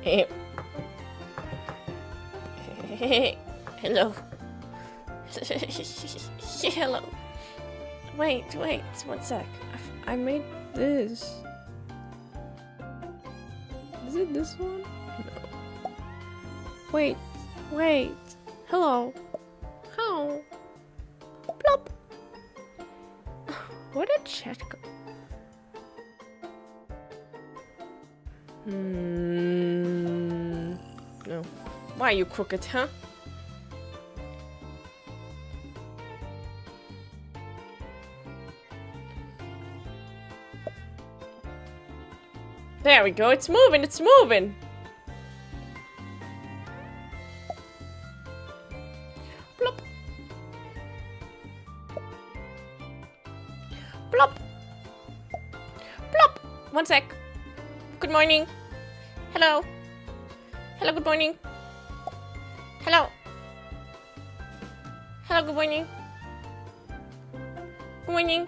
Hello. Hello. Wait, one sec. I made this. Is it this one? No. Wait. Hello. How? Plop. Where did chat go? No. Why are you crooked, huh? There we go, it's moving! Plop. Plop. Plop. One sec. Good morning. Hello. Hello, good morning. Hello. Hello, good morning. Good morning.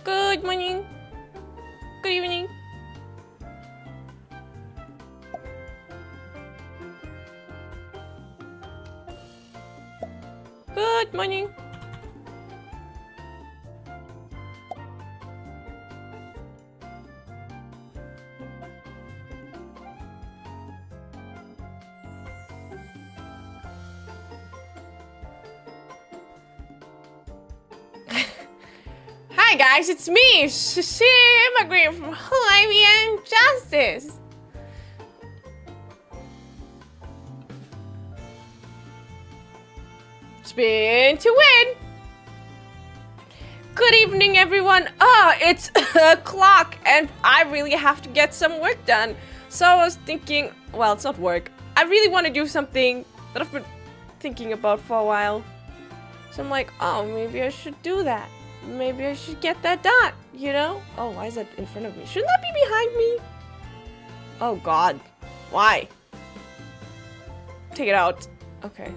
Good morning. Good evening. Good morning. Hi guys, it's me, Cecilia Immergreen from hololive and Justice. Spin to win. Good evening, everyone. It's o'clock and I really have to get some work done. So I was thinking, well, it's not work. I really want to do something that I've been thinking about for a while. So I'm like, oh, maybe I should do that. Maybe I should get that done, you know? Oh, why is that in front of me? Shouldn't that be behind me? Oh, God. Why? Take it out. Okay.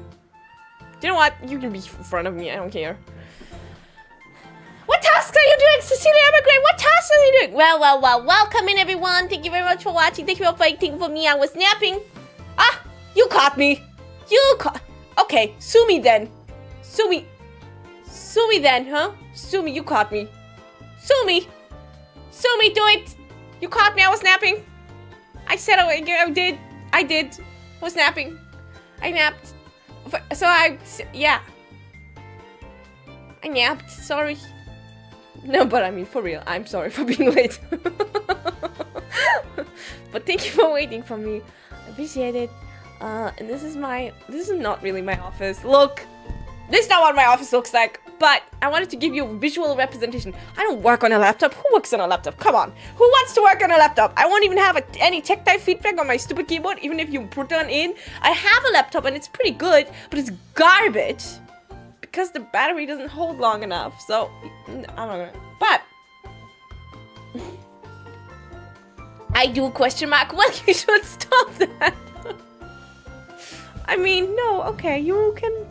You know what? You can be in front of me. I don't care. What tasks are you doing, Cecilia Immergreen? What tasks are you doing? Well, welcome in, everyone. Thank you very much for watching. Thank you for waiting for me. I was napping. Ah, you caught me. Okay, sue me then. Sue me then, huh? Sue me, you caught me. Sue me, do it. You caught me, I was napping. I said I did. I was napping. I napped. Yeah. I napped, sorry. No, but I mean, for real, I'm sorry for being late. But thank you for waiting for me. I appreciate it. And this is not really my office. Look, this is not what my office looks like. But I wanted to give you a visual representation. I don't work on a laptop. Who works on a laptop? Come on. Who wants to work on a laptop? I won't even have any tactile feedback on my stupid keyboard, even if you put one in. I have a laptop and it's pretty good, but it's garbage. Because the battery doesn't hold long enough. So, I'm not gonna... But... I do ? Well, you should stop that. I mean, no, okay. You can...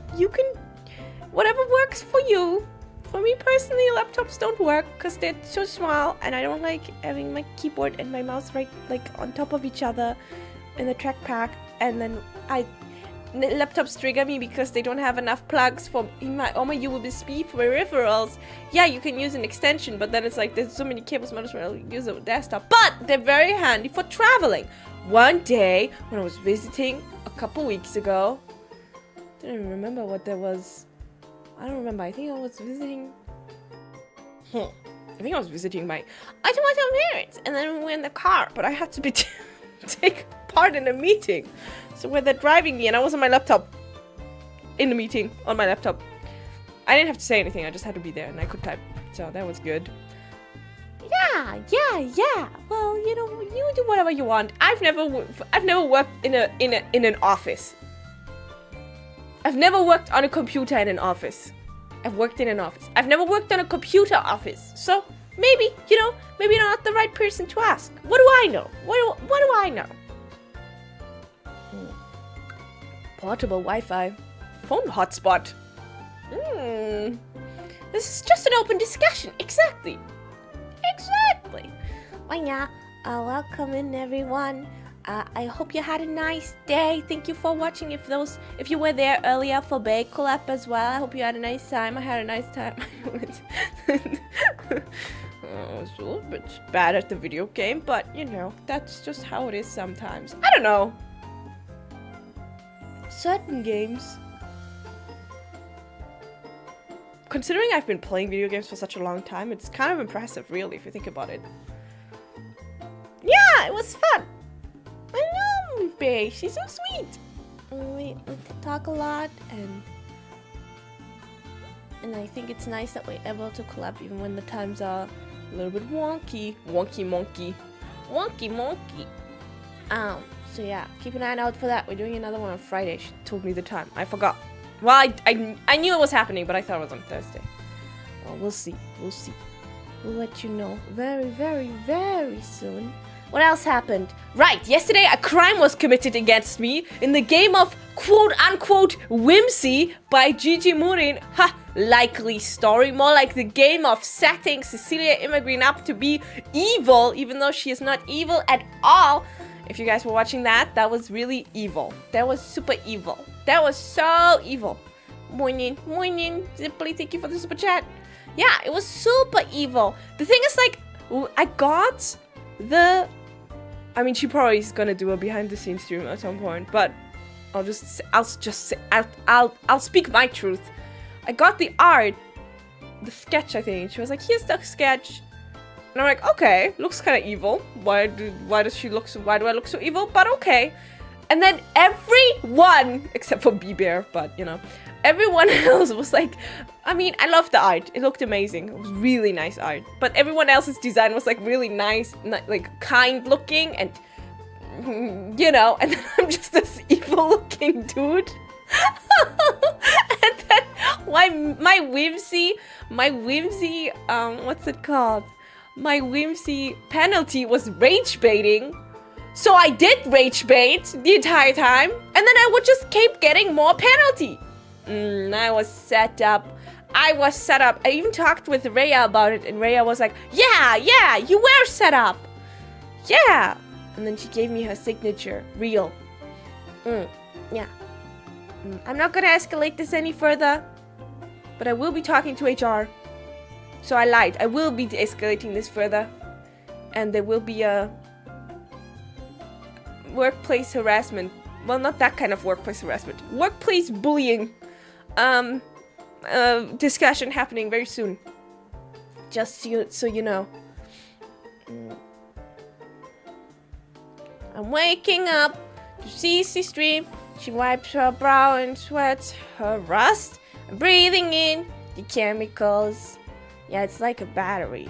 Whatever works for you. For me personally, laptops don't work because they're so small and I don't like having my keyboard and my mouse right like on top of each other in the trackpad, and then laptops trigger me because they don't have enough plugs for all my USB peripherals. Yeah, you can use an extension, but then it's like there's so many cables, might as well use a desktop. But they're very handy for traveling. One day when I was visiting a couple weeks ago, didn't even remember what that was. I don't remember. I think I was visiting... I think I was visiting my automatic parents. And then we were in the car. But I had to take part in a meeting. So where they're driving me and I was on my laptop. In the meeting. On my laptop. I didn't have to say anything. I just had to be there and I could type. So that was good. Yeah. Well, you know, you do whatever you want. I've never worked in an office. I've never worked on a computer in an office. I've worked in an office. I've never worked on a computer office. So maybe, you know, maybe you're not the right person to ask. What do I know? What do I know? Portable Wi-Fi. Phone hotspot. This is just an open discussion. Exactly. Well, yeah. Welcome in, everyone. I hope you had a nice day. Thank you for watching. If you were there earlier for Bay Collab as well, I hope you had a nice time. I had a nice time. I was a little bit bad at the video game, but you know, that's just how it is sometimes. I don't know. Certain games. Considering I've been playing video games for such a long time, it's kind of impressive, really, if you think about it. Yeah, it was fun. I know Bae, she's so sweet. We talk a lot, and I think it's nice that we're able to collab even when the times are a little bit wonky. Wonky. So yeah, keep an eye out for that. We're doing another one on Friday. She told me the time. I forgot. Well, I knew it was happening, but I thought it was on Thursday. Well, we'll see. We'll let you know very, very, very soon. What else happened? Right, yesterday a crime was committed against me in the game of quote-unquote whimsy by judgement. Ha! Likely story. More like the game of setting Cecilia Immergreen up to be evil, even though she is not evil at all. If you guys were watching that, that was really evil. That was super evil. That was so evil. Morning. Zippily, thank you for the super chat. Yeah, it was super evil. The thing is, like, I got the... I mean, she probably is gonna do a behind-the-scenes stream at some point, but I'll speak my truth. I got the art, the sketch, I think. She was like, here's the sketch. And I'm like, okay, looks kind of evil. Why do I look so evil? But okay. And then everyone, except for B-Bear, but you know, everyone else was like, I mean, I love the art. It looked amazing. It was really nice art. But everyone else's design was like really nice, like kind looking, and you know, and then I'm just this evil looking dude. And then my whimsy, what's it called? My whimsy penalty was rage baiting. So I did rage bait the entire time, and then I would just keep getting more penalty. I was set up. I even talked with Rhea about it, and Rhea was like, yeah, you were set up. Yeah. And then she gave me her signature. Real. Yeah. I'm not gonna escalate this any further, but I will be talking to HR. So I lied. I will be escalating this further, and there will be a workplace harassment. Well, not that kind of workplace harassment. Workplace bullying discussion happening very soon. Just so you know. I'm waking up to Cece stream. She wipes her brow and sweats her rust. I'm breathing in the chemicals. Yeah, it's like a battery.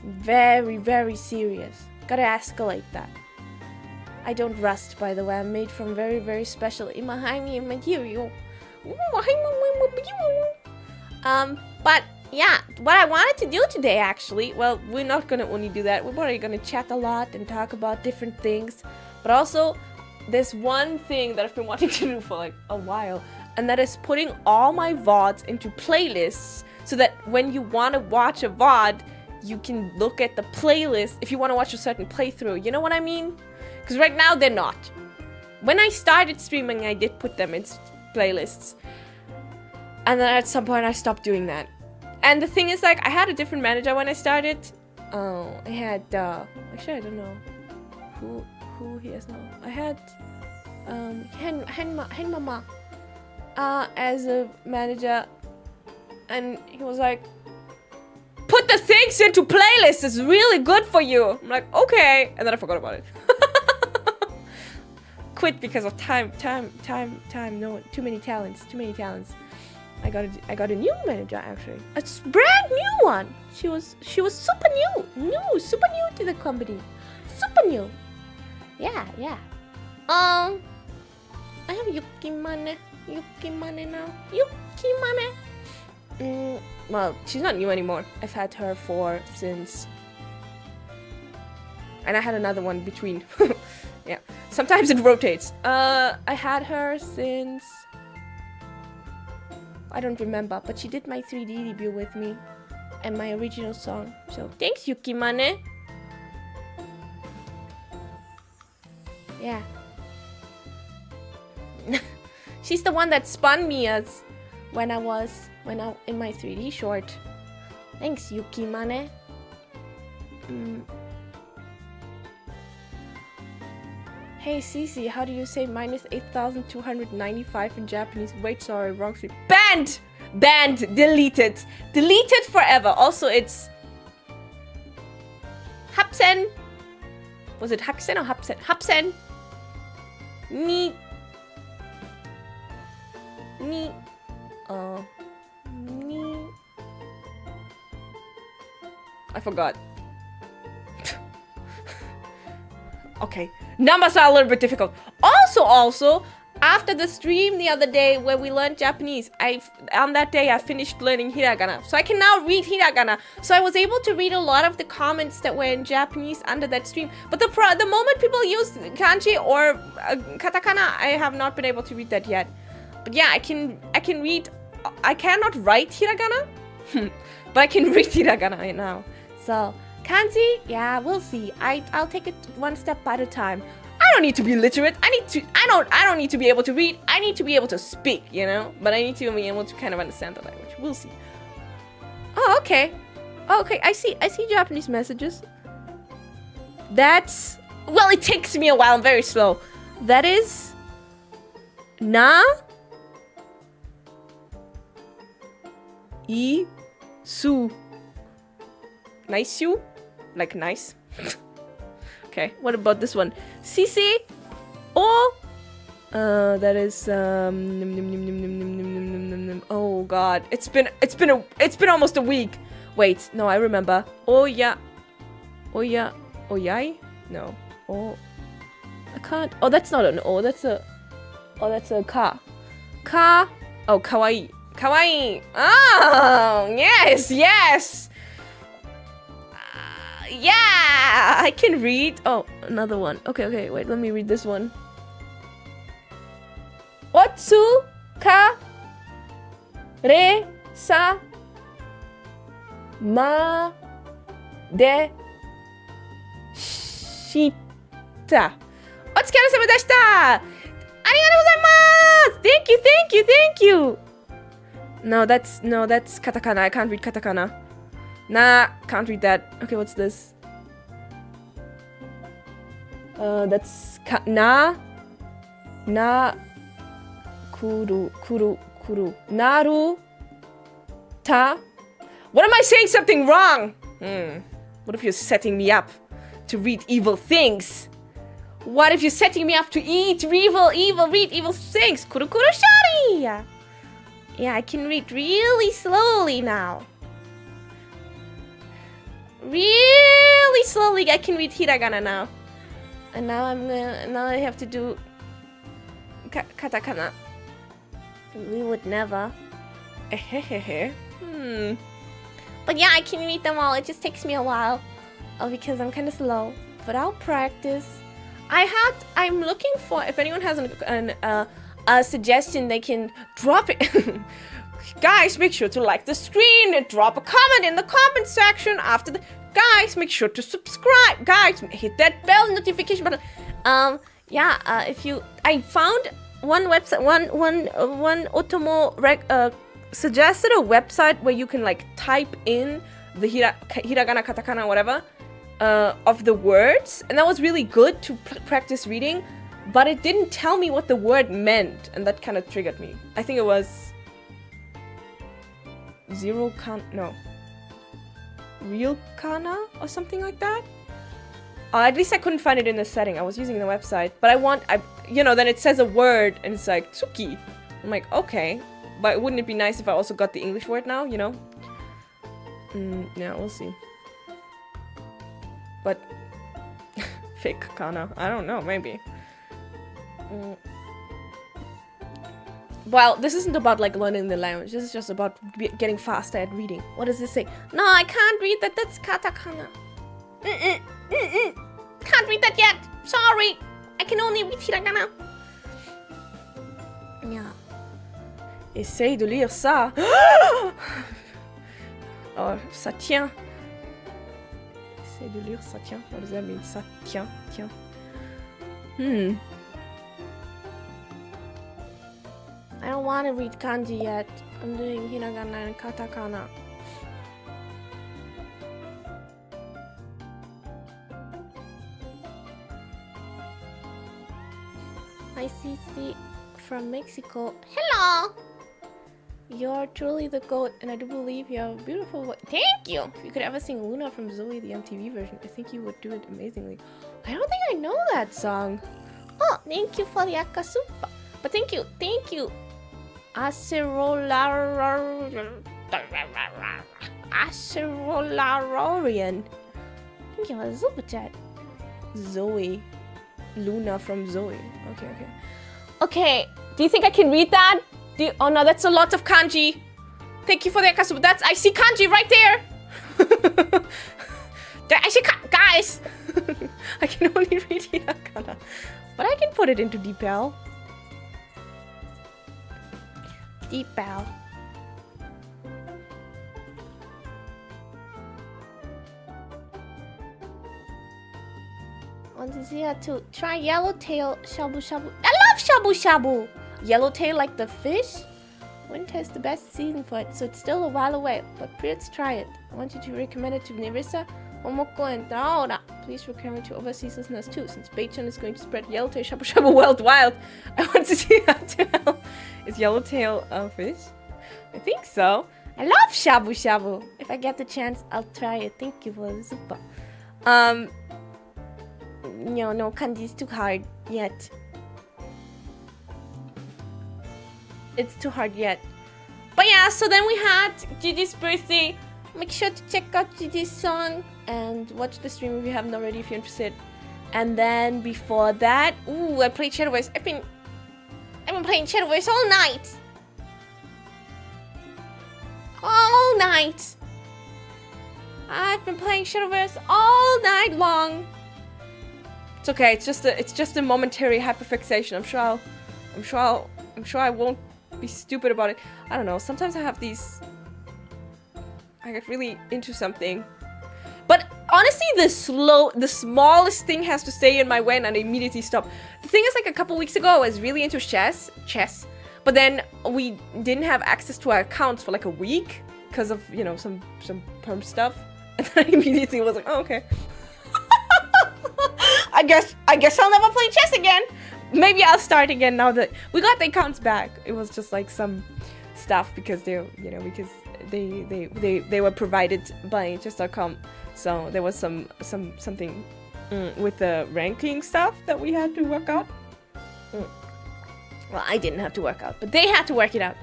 Very, very serious. Gotta escalate that. I don't rust, by the way. I'm made from very, very special Immergreen material. But yeah, what I wanted to do today, actually, well, we're not gonna only do that. We're probably gonna chat a lot and talk about different things. But also, there's one thing that I've been wanting to do for like a while, and that is putting all my VODs into playlists so that when you want to watch a VOD, you can look at the playlist if you want to watch a certain playthrough. You know what I mean? Because right now they're not. When I started streaming, I did put them in playlists. And then at some point I stopped doing that. And the thing is, like, I had a different manager when I started. I had, actually I don't know who he is now. I had, Hen Mama, as a manager. And he was like, put the things into playlists, it's really good for you. I'm like, okay. And then I forgot about it. Quit because of time, no, too many talents. I got a new manager, actually. A brand new one. She was super super new to the company. Super new. Yeah. I have Yukimane now. Yukimane. Well, she's not new anymore. I've had her since... And I had another one between. Yeah. Sometimes it rotates. I had her since... I don't remember, but she did my 3D debut with me. and my original song. So thanks, Yukimane. Yeah. She's the one that spun me as when I in my 3D short. Thanks, Yukimane. Hey Cici, how do you say minus 8,295 in Japanese? Wait, sorry, wrong stream. Banned! Banned! Deleted! Deleted forever! Also, it's... Hapsen! Was it Haksen or Hapsen? Hapsen! Ni... Ni... Ni... I forgot. Okay. Numbers are a little bit difficult. Also, after the stream the other day where we learned Japanese, on that day I finished learning hiragana. So I can now read hiragana. So I was able to read a lot of the comments that were in Japanese under that stream. But the moment people use kanji or katakana, I have not been able to read that yet. But yeah, I can read. I cannot write hiragana, but I can read hiragana now. So kanji, yeah, we'll see. I'll take it one step at a time. I don't need to be literate. I don't need to be able to read. I need to be able to speak, you know? But I need to be able to kind of understand the language. We'll see. Oh, okay. Okay, I see Japanese messages. That's... Well, it takes me a while. I'm very slow. That is... Na... I... Su... Nice you? Like nice. Okay, what about this one? Cici or that is oh god, it's been almost a week. Wait, no, I remember. Oyai? No. Oh, I can't. Oh, that's not an O. That's a ka. Ka. Oh, kawaii. Kawaii. Oh, yes. Yeah, I can read. Oh, another one. Okay, wait, let me read this one. Otsu ka re sa ma de shita. Otsukaresama deshita. Arigatou gozaimasu. Thank you. No, that's katakana. I can't read katakana. Nah, can't read that. Okay, what's this? That's na kuru. Naru ta. What am I saying something wrong? What if you're setting me up to read evil things? What if you're setting me up to read evil things? Kuru shari. Yeah, I can read really slowly now. Really slowly, I can read hiragana now. And now I have to do katakana. We would never. But yeah, I can read them all. It just takes me a while. Because I'm kind of slow. But I'll practice. I'm looking for, if anyone has a suggestion, they can drop it. Guys, make sure to like the stream and drop a comment in the comment section after the... Guys, make sure to subscribe. Guys, hit that bell notification button. If you... I found one website, one Otomo suggested a website where you can like type in the hiragana, katakana, whatever, of the words. And that was really good to practice reading. But it didn't tell me what the word meant. And that kind of triggered me. I think it was... Real kana or something like that. At least I couldn't find it in the setting. I was using the website, but then it says a word and it's like tsuki. I'm like, okay, but wouldn't it be nice if I also got the English word now? You know? Yeah, we'll see. But fake kana, I don't know, maybe. Well, this isn't about like learning the language. This is just about getting faster at reading. What does this say? No, I can't read that. That's katakana. Can't read that yet. Sorry. I can only read hiragana. Yeah. Essaye de lire ça. Or ça tient. C'est de lire ça tient. What does that mean? Ça tient. Tient. I don't want to read kanji yet. I'm doing hiragana and katakana. Hi Cici from Mexico. Hello! You're truly the GOAT, and I do believe you have a beautiful voice. Thank you! If you could ever sing Luna from Zoe, the MTV version, I think you would do it amazingly. I don't think I know that song. Oh, thank you for the akasupa. But thank you. Acerolarorian. Thank you for the super chat. Zoe. Luna from Zoe. Okay. Do you think I can read that? Oh no, that's a lot of kanji. Thank you for the akasuba. I see kanji right there. I see guys. I can only read hiragana, but I can put it into DeepL. Want to see how to try yellowtail shabu shabu. I love shabu shabu. Yellowtail like the fish? Winter is the best season for it, so it's still a while away. But please try it. I want you to recommend it to Nerissa, Momoko, and Daora. Please recommend it to overseas listeners too, since Beichan is going to spread yellowtail shabu shabu worldwide. I want to see how to help. Is yellowtail a fish? I think so. I love shabu shabu. If I get the chance, I'll try it. Thank you for the super. No, kanji is too hard yet. It's too hard yet. But yeah, so then we had Gigi's birthday. Make sure to check out Gigi's song and watch the stream if you haven't already, if you're interested. And then before that, I played Shadowverse. I've been playing Shadowverse all night. All night. I've been playing Shadowverse all night long. It's okay. It's just a momentary hyperfixation. I'm sure I won't be stupid about it. I don't know. Sometimes I have these. I get really into something, but honestly, the smallest thing has to stay in my way, and I immediately stop. The thing is, like a couple weeks ago, I was really into chess, but then we didn't have access to our accounts for like a week because of some perm stuff, and then I immediately was like, oh, okay. I guess I'll never play chess again. Maybe I'll start again now that we got the accounts back. It was just like some stuff because they were provided by chess.com. So there was something with the ranking stuff that we had to work out. Well, I didn't have to work out, but they had to work it out.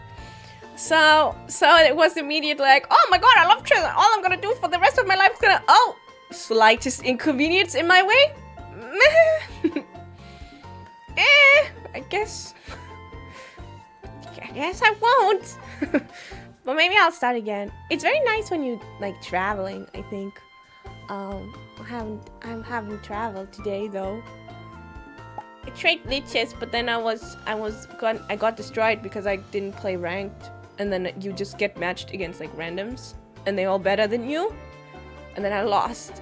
So it was immediately like, oh my god, I love chess. All I'm gonna do for the rest of my life is slightest inconvenience in my way. I guess I won't. But maybe I'll start again. It's very nice when you like traveling, I think. I haven't traveled today though. I tried glitches, but then I got destroyed because I didn't play ranked, and then you just get matched against like randoms and they're all better than you, and then I lost.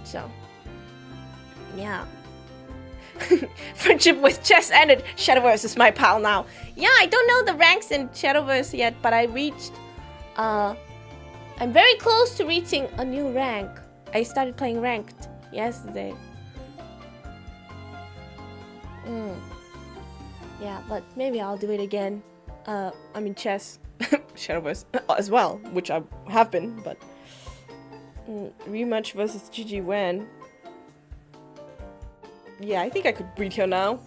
So yeah. Friendship with chess ended. Shadowverse is my pal now. Yeah, I don't know the ranks in Shadowverse yet, but I reached I'm very close to reaching a new rank. I started playing ranked yesterday. Yeah, but maybe I'll do it again. I mean chess. Shadowverse as well, which I have been, but rematch versus Gigi when? Yeah, I think I could beat her now.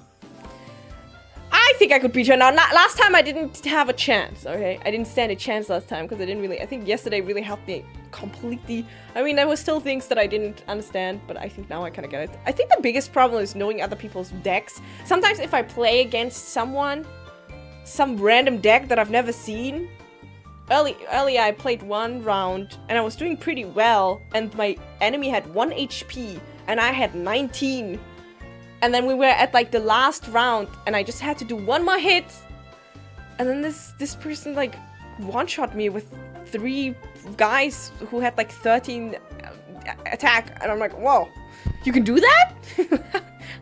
Last time I didn't have a chance, okay? I didn't stand a chance last time because I think yesterday really helped me completely. I mean, there were still things that I didn't understand, but I think now I kind of get it. I think the biggest problem is knowing other people's decks. Sometimes if I play against some random deck that I've never seen. Earlier I played one round and I was doing pretty well, and my enemy had 1 HP and I had 19. And then we were at like the last round and I just had to do one more hit. And then this person like one-shot me with 3 guys who had like 13 attack, and I'm like, whoa, you can do that?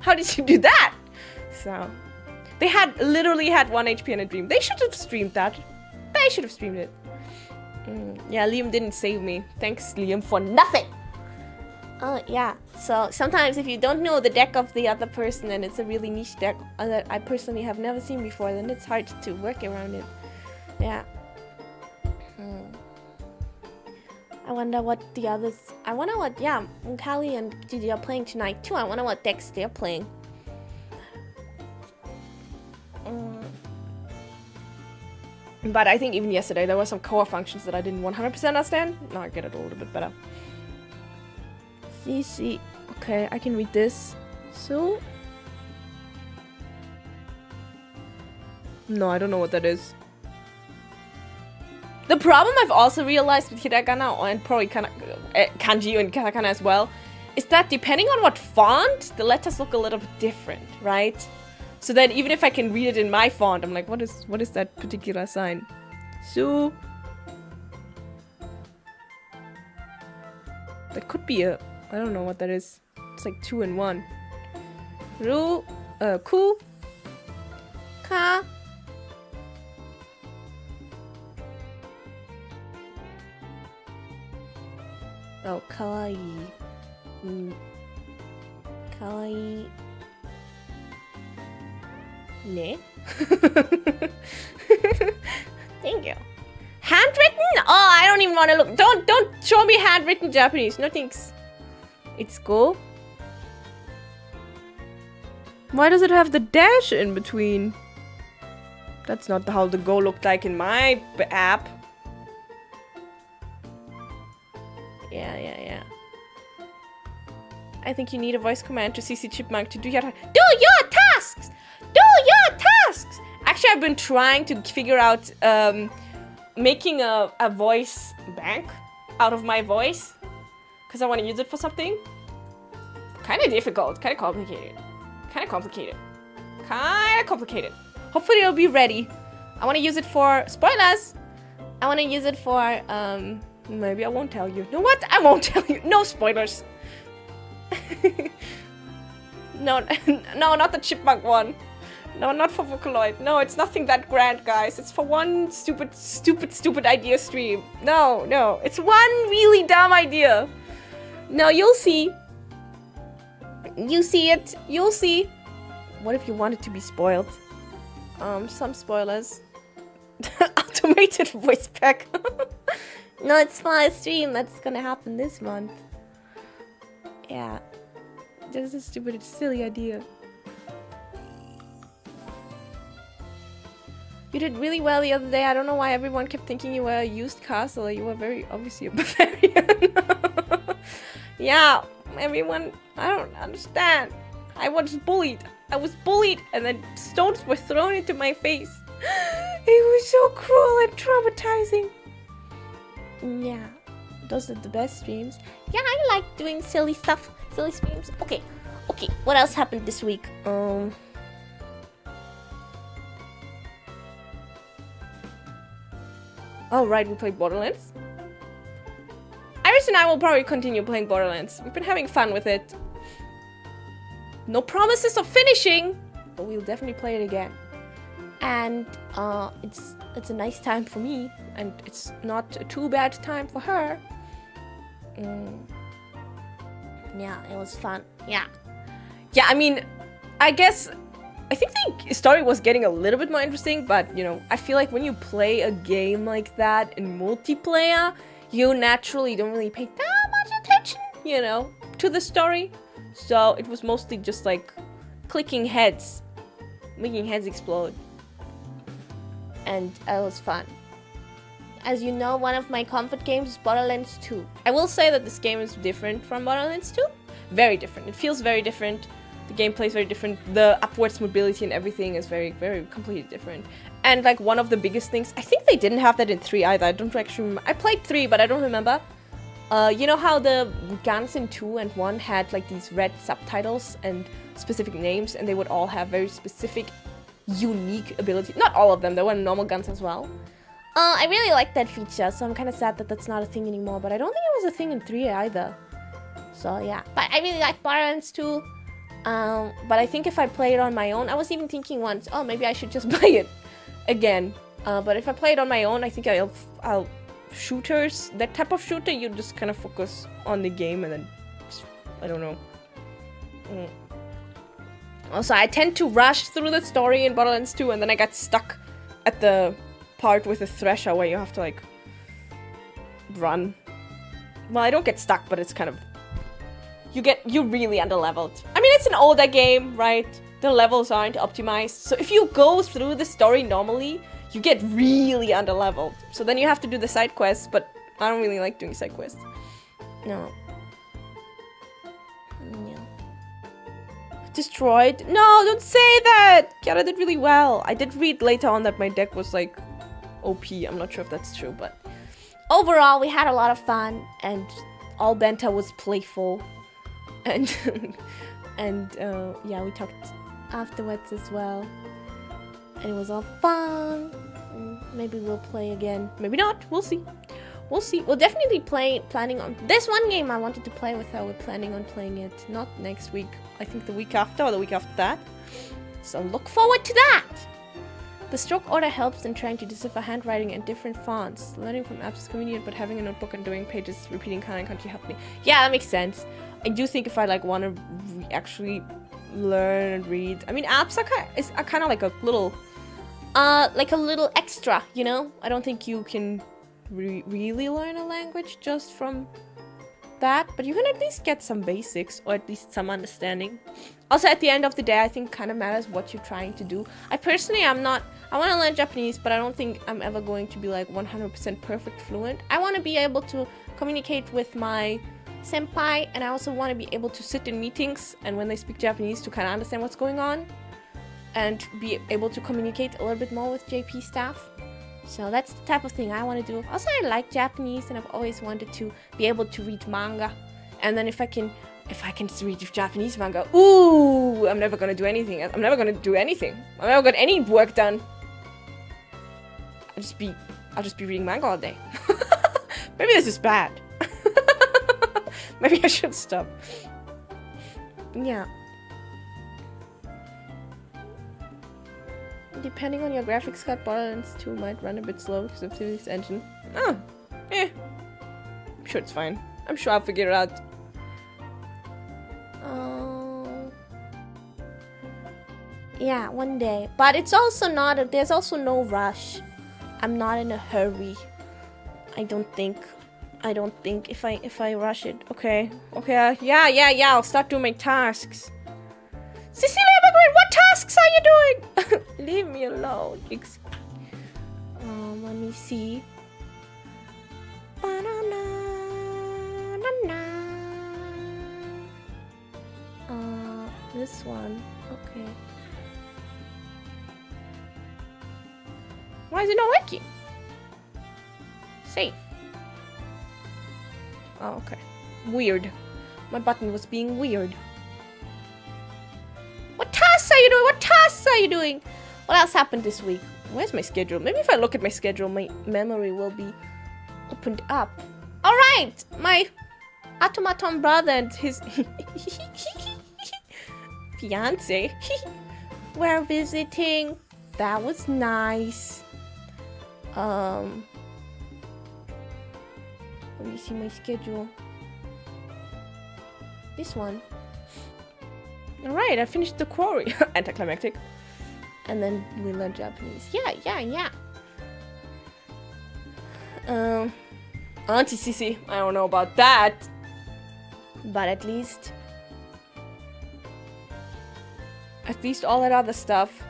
How did you do that? So they literally had 1 HP and a dream. They should have streamed that. They should have streamed it. Yeah, Liam didn't save me. Thanks, Liam, for nothing. Oh, yeah. So sometimes if you don't know the deck of the other person and it's a really niche deck that I personally have never seen before, then it's hard to work around it. Yeah. I wonder what the others... I wonder what, yeah, Callie and Gigi are playing tonight too. I wonder what decks they're playing. But I think even yesterday there were some core functions that I didn't 100% understand. Now I get it a little bit better. CC. Okay, I can read this. So... No, I don't know what that is. The problem I've also realized with hiragana and probably kanji and katakana as well is that depending on what font, the letters look a little bit different, right? So then even if I can read it in my font, I'm like, what is that particular sign? So that could be I don't know what that is. It's like 2 in 1. Ru, ku, ka. Oh, kawaii. Kawaii. Ne? Thank you. Handwritten? Oh, I don't even want to look. Don't show me handwritten Japanese. No thanks. It's go. Why does it have the dash in between? That's not how the go looked like in my app. Yeah. I think you need a voice command to CC Chipmunk to do your tasks! Do your tasks! Actually, I've been trying to figure out making a voice bank out of my voice. Because I want to use it for something. Kind of difficult. Kind of complicated. Hopefully it'll be ready. I want to use it for... Spoilers! I want to use it for... Maybe I won't tell you. You know what? I won't tell you. No spoilers. No, not the chipmunk one. No, not for Vocaloid. No, it's nothing that grand, guys. It's for one stupid idea stream. No. It's one really dumb idea. No, you'll see. You see it. You'll see. What if you want it to be spoiled? Some spoilers. Automated voice pack. No, it's for a stream. That's gonna happen this month. Yeah. This is a stupid, silly idea. You did really well the other day. I don't know why everyone kept thinking you were a used castle. You were very obviously a Bavarian. Yeah, everyone, I don't understand. I was bullied, and then stones were thrown into my face. It was so cruel and traumatizing. Yeah, those are the best streams. Yeah, I like doing silly stuff, silly streams. Okay, what else happened this week? Oh, right, we played Borderlands. Iris and I will probably continue playing Borderlands. We've been having fun with it. No promises of finishing, but we'll definitely play it again. And it's a nice time for me, and it's not a too bad time for her. Yeah, it was fun. Yeah, I mean, I think the story was getting a little bit more interesting, but, you know, I feel like when you play a game like that in multiplayer, you naturally don't really pay that much attention, you know, to the story. So it was mostly just like clicking heads, making heads explode. And it was fun. As you know, one of my comfort games is Borderlands 2. I will say that this game is different from Borderlands 2. Very different. It feels very different. The gameplay is very different. The upwards mobility and everything is very, very completely different. And like one of the biggest things, I think they didn't have that in 3 either. I don't actually remember. I played 3, but I don't remember. You know how the guns in 2 and 1 had like these red subtitles and specific names, and they would all have very specific, unique abilities. Not all of them. There were normal guns as well. I really like that feature, so I'm kind of sad that that's not a thing anymore. But I don't think it was a thing in 3 either. So yeah, but I really like Borderlands 2. But I think if I play it on my own, I was even thinking once, oh, maybe I should just play it again. But if I play it on my own, I think I'll shooters, that type of shooter, you just kind of focus on the game and then, I don't know. Also, I tend to rush through the story in Borderlands 2, and then I got stuck at the part with the thresher where you have to, like, run. Well, I don't get stuck, but it's kind of... You're really underleveled. I mean, it's an older game, right? The levels aren't optimized. So if you go through the story normally, you get really underleveled. So then you have to do the side quests, but I don't really like doing side quests. No. Destroyed? No, don't say that! Kiara did really well. I did read later on that my deck was like OP. I'm not sure if that's true, but overall we had a lot of fun and all banter was playful. And yeah, we talked afterwards as well. And it was all fun. Maybe we'll play again. Maybe not. We'll see. We'll see. We'll definitely planning on... There's one game I wanted to play with her. We're planning on playing it. Not next week. I think the week after or the week after that. So look forward to that! The stroke order helps in trying to decipher handwriting and different fonts. Learning from apps is convenient, but having a notebook and doing pages, repeating can't help me. Yeah, that makes sense. I do think if I like want to actually learn and read... I mean, apps are kind of like a little extra, you know? I don't think you can really learn a language just from that, but you can at least get some basics or at least some understanding. Also, at the end of the day, I think kind of matters what you're trying to do. I personally I want to learn Japanese, but I don't think I'm ever going to be like 100% perfect fluent. I want to be able to communicate with my senpai, and I also want to be able to sit in meetings and when they speak Japanese to kind of understand what's going on and be able to communicate a little bit more with JP staff. So that's the type of thing I want to do. Also, I like Japanese and I've always wanted to be able to read manga. And then if I can read Japanese manga, ooh, I'm never going to do anything. I'm never going to do anything. I've never got any work done. I'll just be reading manga all day. Maybe this is bad. Maybe I should stop. Yeah. Depending on your graphics card, Borderlands 2 might run a bit slow because of this engine. Oh, I'm sure it's fine. I'm sure I'll figure it out. Yeah, one day. But it's also not, there's also no rush. I'm not in a hurry. I don't think if I rush it. Okay, yeah, I'll start doing my tasks. Cecilia, Immergreen, what tasks are you doing? Leave me alone. Let me see. This one. Okay. Why is it not working? Save. Oh, okay. Weird. My button was being weird. What tasks are you doing? What tasks are you doing? What else happened this week? Where's my schedule? Maybe if I look at my schedule, my memory will be opened up. Alright! My automaton brother and his fiance were visiting. That was nice. Let me see my schedule. This one. Alright, I finished the quarry. Anticlimactic. And then we learned Japanese. Yeah. Auntie Sissy, I don't know about that. But at least all that other stuff.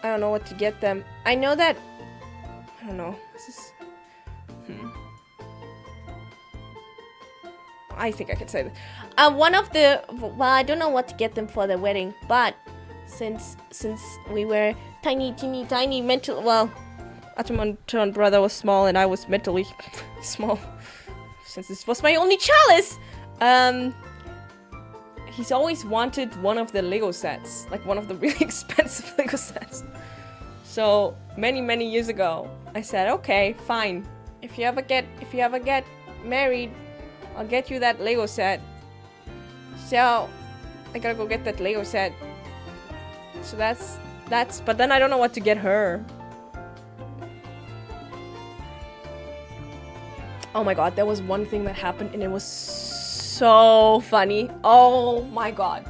I don't know what to get them. I know that... I don't know. This is... I think I can say that. One of the... Well, I don't know what to get them for their wedding, but since we were tiny mental... Well, Atamanton brother was small and I was mentally small. Since this was my only chalice! He's always wanted one of the Lego sets. Like one of the really expensive Lego sets. So many years ago, I said, okay, fine. If you ever get married, I'll get you that Lego set. So I gotta go get that Lego set. So that's. But then I don't know what to get her. Oh my god, there was one thing that happened and it was so funny. Oh my god.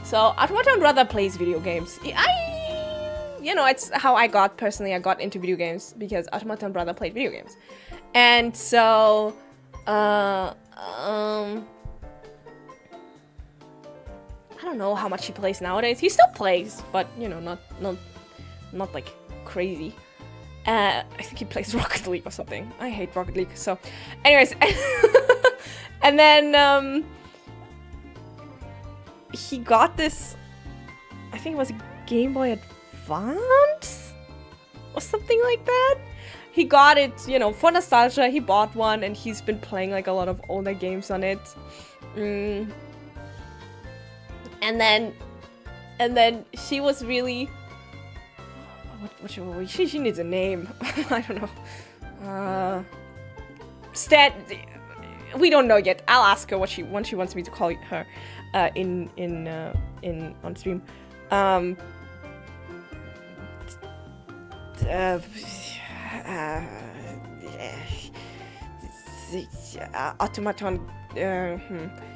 So Automaton Brother plays video games. You know, it's how I got into video games because Automaton Brother played video games. And so, I don't know how much he plays nowadays. He still plays, but you know, not like crazy. I think he plays Rocket League or something. I hate Rocket League. So, anyways, and then he got this. I think it was a Game Boy Advance or something like that. He got it, you know, for nostalgia. He bought one, and he's been playing like a lot of older games on it. And then she was really. She needs a name. I don't know. We don't know yet. I'll ask her what she wants me to call her on stream. Automaton.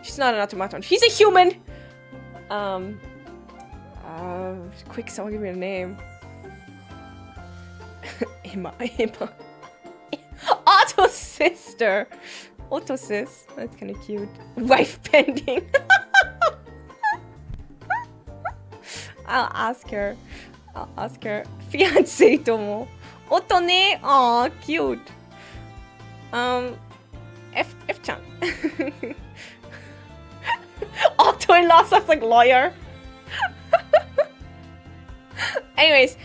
She's not an automaton. She's a human. Quick, someone give me a name. Emma. Otto sister. Otto sis. That's kind of cute. Wife pending. I'll ask her. Fiancé tomo. Otto ne. Aw, cute. F-chan. Otto-in-law sounds like lawyer. Anyways,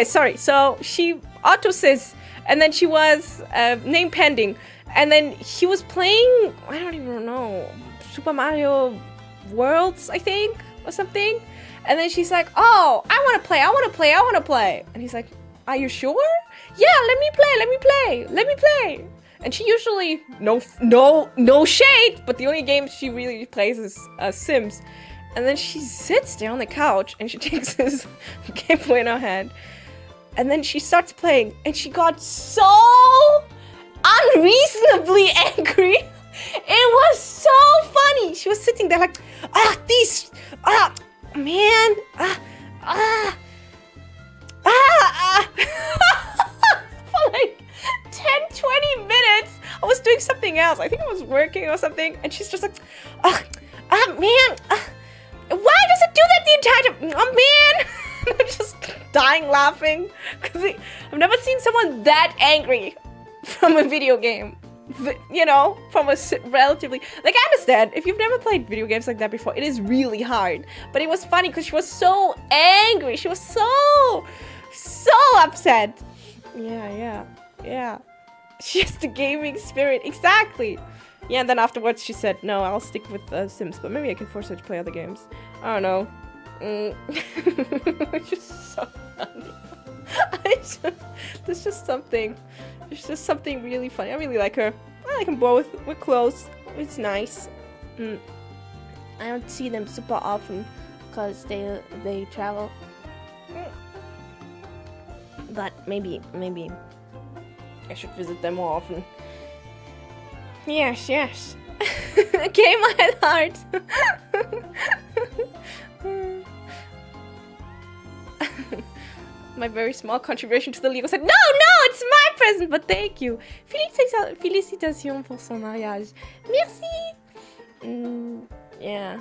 sorry. So she Otto sis, and then she was name pending, and then he was playing. I don't even know, Super Mario Worlds, I think, or something. And then she's like, "Oh, I want to play. And he's like, "Are you sure? Yeah, let me play. And she usually no shade, but the only games she really plays is Sims. And then she sits there on the couch and she takes his Game Boy in her hand. And then she starts playing and she got so unreasonably angry. It was so funny. She was sitting there like, man, for like 10-20 minutes. I was doing something else. I think I was working or something. And she's just like, man, why does it do that the entire time? Oh, man. I'm just dying laughing. Because I've never seen someone that angry from a video game. You know, from a relatively... Like, I understand. If you've never played video games like that before, it is really hard. But it was funny because she was so angry. She was so upset. Yeah. She has the gaming spirit. Exactly. Yeah, and then afterwards she said, no, I'll stick with Sims. But maybe I can force her to play other games. I don't know. It's just so funny. There's just something really funny. I really like her. I like them both. We're close. It's nice. I don't see them super often because they travel. But maybe I should visit them more often. Yes. Okay, my heart. My very small contribution to the Lego said, no, it's my present, but thank you. Félicitations pour son mariage. Merci. Yeah,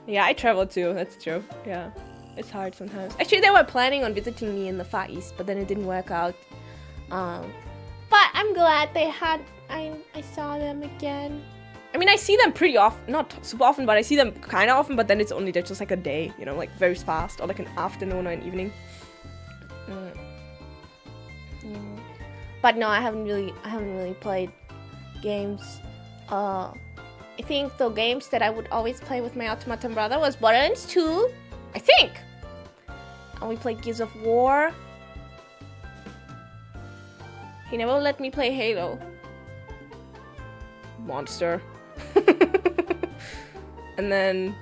I travel too, that's true. Yeah, it's hard sometimes. Actually, they were planning on visiting me in the Far East, but then it didn't work out. But I'm glad I saw them again. I mean, I see them pretty often, not super often, but I see them kind of often, but then it's only just like a day, you know, like very fast, or like an afternoon or an evening. Yeah. But no, I haven't really played games. I think the games that I would always play with my Automaton brother was Borderlands 2, I think. And we played Gears of War. He never let me play Halo. Monster. And then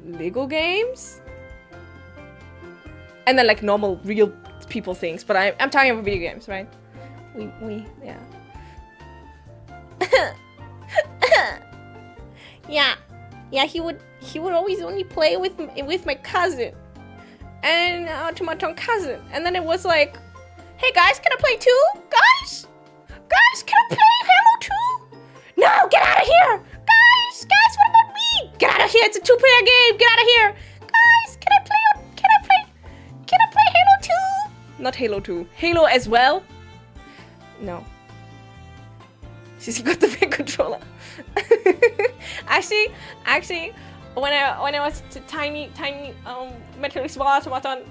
Lego games? And then like normal real people things, but I'm talking about video games, right? Yeah. Yeah, he would always only play with my cousin. And automaton cousin. And then it was like, hey guys, can I play too? Guys, can I play Halo 2? No, get out of here! Guys, what about me? Get out of here, it's a 2-player game, get out of here! Guys, can I play Halo 2? Not Halo 2. Halo as well? No. She's got the big controller. actually, when I was tiny, mentally small automaton,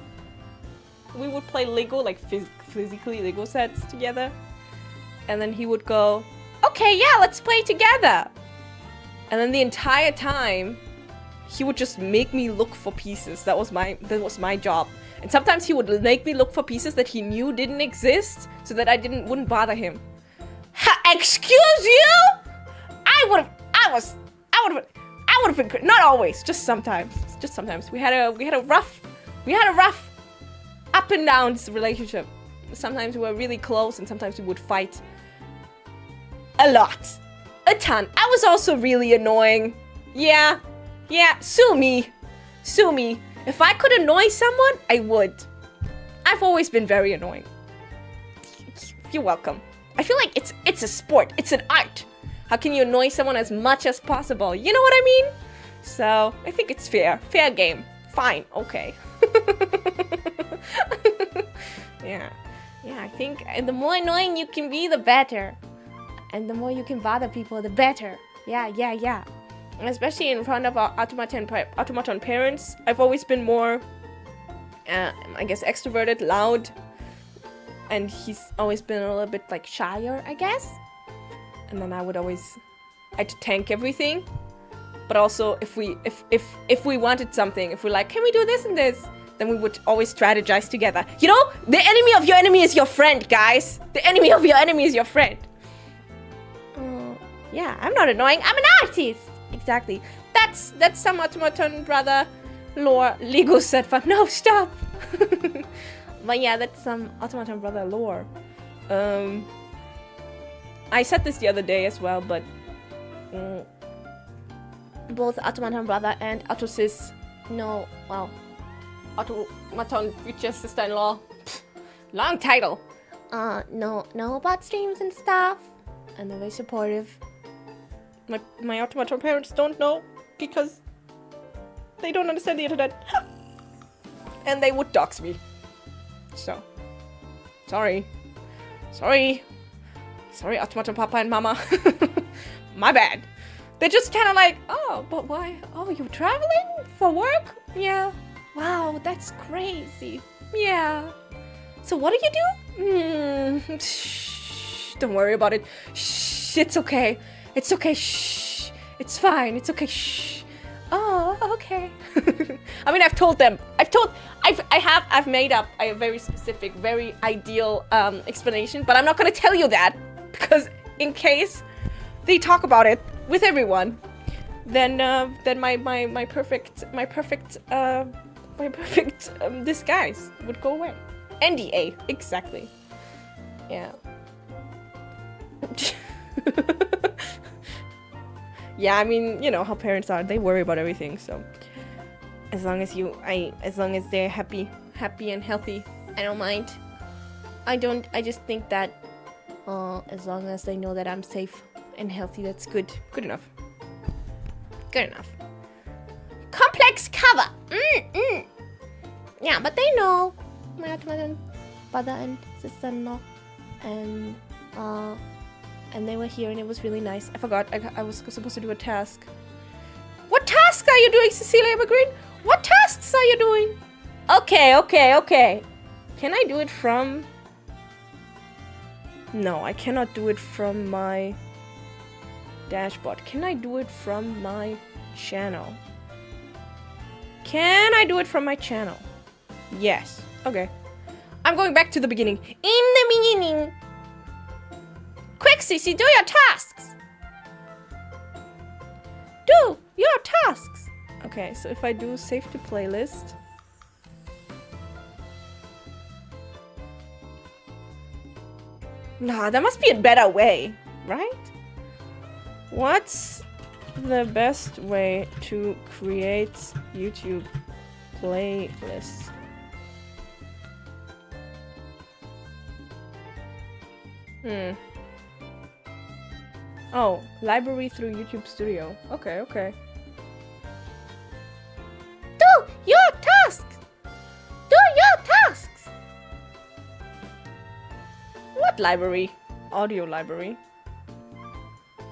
we would play Lego, like physically Lego sets together. And then he would go, okay, yeah, let's play together. And then the entire time, he would just make me look for pieces. That was my job. And sometimes he would make me look for pieces that he knew didn't exist, so that I wouldn't bother him. Excuse you? I would have been, not always, just sometimes. We had a rough up and down relationship. Sometimes we were really close, and sometimes we would fight. A lot. A ton. I was also really annoying. Yeah, sue me. If I could annoy someone, I would. I've always been very annoying. You're welcome. I feel like it's a sport. It's an art. How can you annoy someone as much as possible? You know what I mean? So, I think it's fair. Fair game. Fine. Okay. Yeah, I think the more annoying you can be, the better. And the more you can bother people, the better. Yeah. And especially in front of our automaton parents, I've always been more, I guess, extroverted, loud. And he's always been a little bit like shyer, I guess. And then I had to tank everything. But also, if we wanted something, if we're like, can we do this and this? Then we would always strategize together. You know, the enemy of your enemy is your friend, guys. The enemy of your enemy is your friend. Yeah, I'm not annoying. I'm an artist. Exactly. That's some automaton brother lore. Lego set fun. No, stop. But yeah, that's some automaton brother lore. I said this the other day as well, but both automaton brother and autosis automaton future sister-in-law. Long title. Know about streams and stuff, and they're very supportive. My automaton parents don't know because they don't understand the internet, and they would dox me. So, sorry, automaton papa and mama. My bad. They're just kind of like, oh, but why? Oh, you're traveling for work? Yeah. Wow, that's crazy. Yeah. So what do you do? Shh. Don't worry about it. Shh. It's okay. It's okay. Shh. It's fine. It's okay. Shh. Oh, okay. I mean, I've told them. I've made up a very specific, very ideal explanation, but I'm not gonna tell you that because in case they talk about it with everyone, then my perfect disguise would go away. NDA, exactly. Yeah. Yeah, I mean, you know how parents are. They worry about everything. So as long as they're happy and healthy, I don't mind. I just think that as long as they know that I'm safe and healthy, that's good. Good enough. Complex cover. Yeah, but they know my automaton brother and sister-in-law, and they were here, and it was really nice. I forgot I was supposed to do a task. What tasks are you doing, Cecilia Immergreen? What tasks are you doing? Okay. Can I do it from? No, I cannot do it from my dashboard. Can I do it from my channel? Can I do it from my channel? Yes. Okay. I'm going back to the beginning. In the beginning. Quick, Cici, do your tasks. Do your tasks. Okay, so if I do save to playlist. Nah, there must be a better way, right? What's the best way to create YouTube playlists? Oh, library through YouTube Studio. Okay, okay. Do your tasks! Do your tasks! What library? Audio library?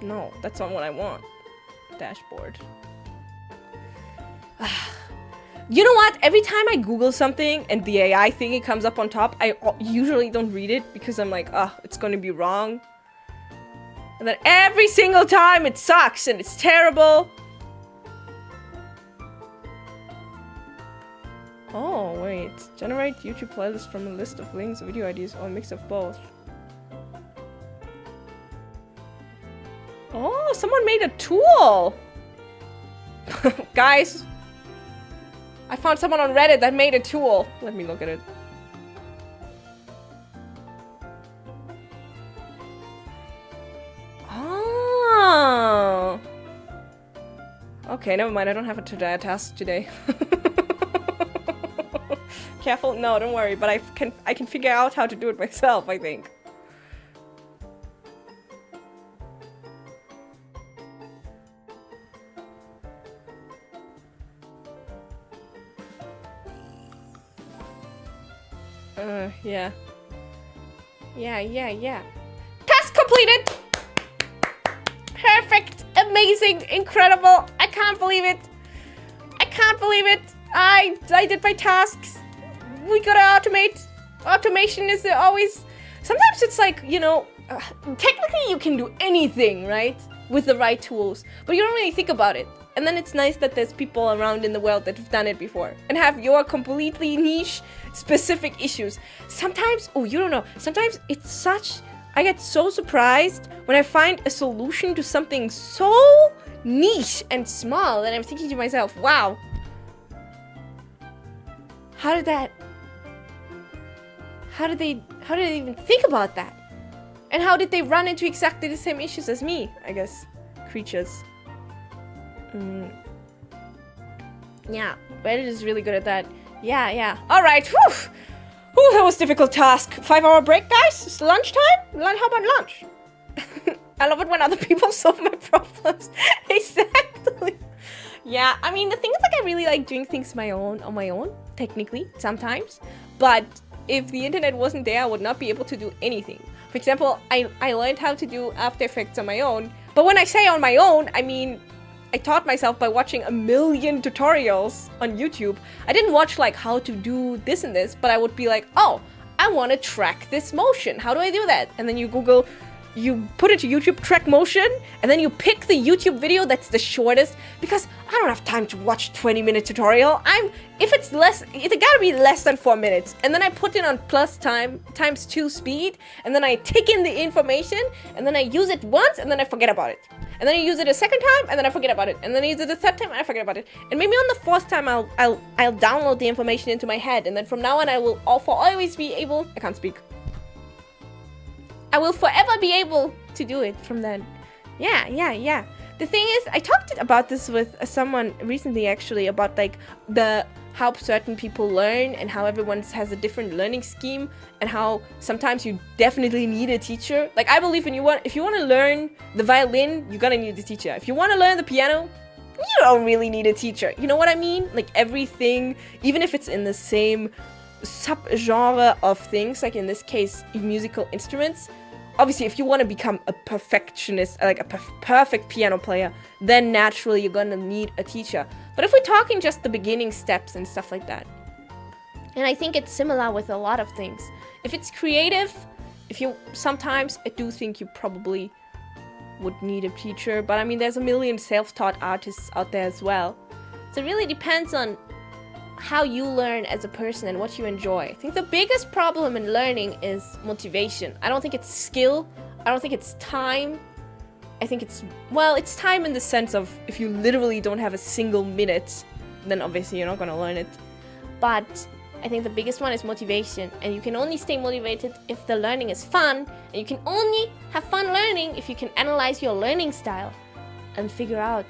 No, that's not what I want. Dashboard. You know what? Every time I Google something and the AI thingy comes up on top, I usually don't read it because I'm like, it's gonna be wrong. And then every single time it sucks and it's terrible. Oh, wait. Generate YouTube playlist from a list of links, video ideas, or a mix of both. Oh, someone made a tool! Guys, I found someone on Reddit that made a tool. Let me look at it. Oh. Okay, never mind. I don't have a task today. Careful. No, don't worry. But I can figure out how to do it myself, I think. Yeah. Yeah. Task completed! Perfect! Amazing! Incredible! I can't believe it! I can't believe it! I did my tasks! We gotta automate! Automation is always... Sometimes it's like, you know... technically you can do anything, right? With the right tools. But you don't really think about it. And then it's nice that there's people around in the world that have done it before. And have your completely niche, specific issues. Sometimes... Oh, you don't know. Sometimes it's such... I get so surprised when I find a solution to something so niche and small that I'm thinking to myself, wow. How did they even think about that? And how did they run into exactly the same issues as me, I guess. Creatures. Yeah, Reddit is really good at that. Yeah. Alright, whew! Ooh, that was a difficult task. 5-hour break, guys? It's lunchtime? How about lunch? I love it when other people solve my problems. Exactly. Yeah, I mean, the thing is, like, I really like doing things on my own, technically, sometimes. But if the internet wasn't there, I would not be able to do anything. For example, I learned how to do After Effects on my own. But when I say on my own, I mean... I taught myself by watching a million tutorials on YouTube. I didn't watch like how to do this and this, but I would be like, oh, I want to track this motion. How do I do that? And then you Google, you put it to YouTube, track motion, and then you pick the YouTube video that's the shortest because I don't have time to watch 20-minute tutorial. If it's less, it gotta be less than 4 minutes. And then I put it on plus time times 2 speed, and then I take in the information, and then I use it once, and then I forget about it. And then I use it a second time, and then I forget about it. And then I use it a third time, and I forget about it. And maybe on the 4th time, I'll download the information into my head. And then from now on, I will always be able... I can't speak. I will forever be able to do it from then. Yeah. The thing is, I talked about this with someone recently, actually, about like how certain people learn and how everyone has a different learning scheme and how sometimes you definitely need a teacher. Like, I believe if you want to learn the violin, you're gonna need a teacher. If you want to learn the piano, you don't really need a teacher. You know what I mean? Like, everything, even if it's in the same subgenre of things, like in this case, musical instruments, obviously, if you want to become a perfectionist, like a perfect piano player, then naturally you're gonna need a teacher. But if we're talking just the beginning steps and stuff like that, and I think it's similar with a lot of things. If it's creative, sometimes I do think you probably would need a teacher, but I mean, there's a million self-taught artists out there as well. So it really depends on how you learn as a person and what you enjoy. I think the biggest problem in learning is motivation. I don't think it's skill. I don't think it's time. I think it's, well, it's time in the sense of if you literally don't have a single minute, then obviously you're not gonna learn it. But I think the biggest one is motivation, and you can only stay motivated if the learning is fun, and you can only have fun learning if you can analyze your learning style and figure out,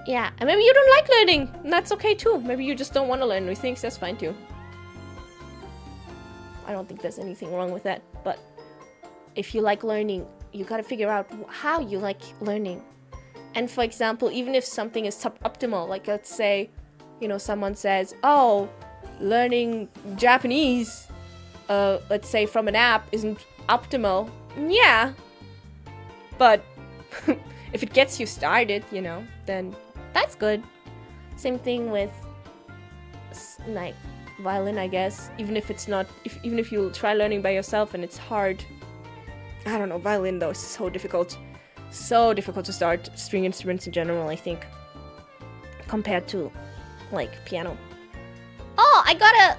yeah, and maybe you don't like learning, and that's okay too. Maybe you just don't want to learn new things, that's fine too. I don't think there's anything wrong with that, but if you like learning, you gotta figure out how you like learning. And for example, even if something is suboptimal, like let's say, you know, someone says, oh, learning Japanese, let's say from an app isn't optimal. Yeah, but if it gets you started, you know, then that's good. Same thing with like violin, I guess. Even if it's not, even if you try learning by yourself and it's hard. I don't know, violin though is so difficult. So difficult to start. String instruments in general, I think, compared to like piano. Oh, I gotta...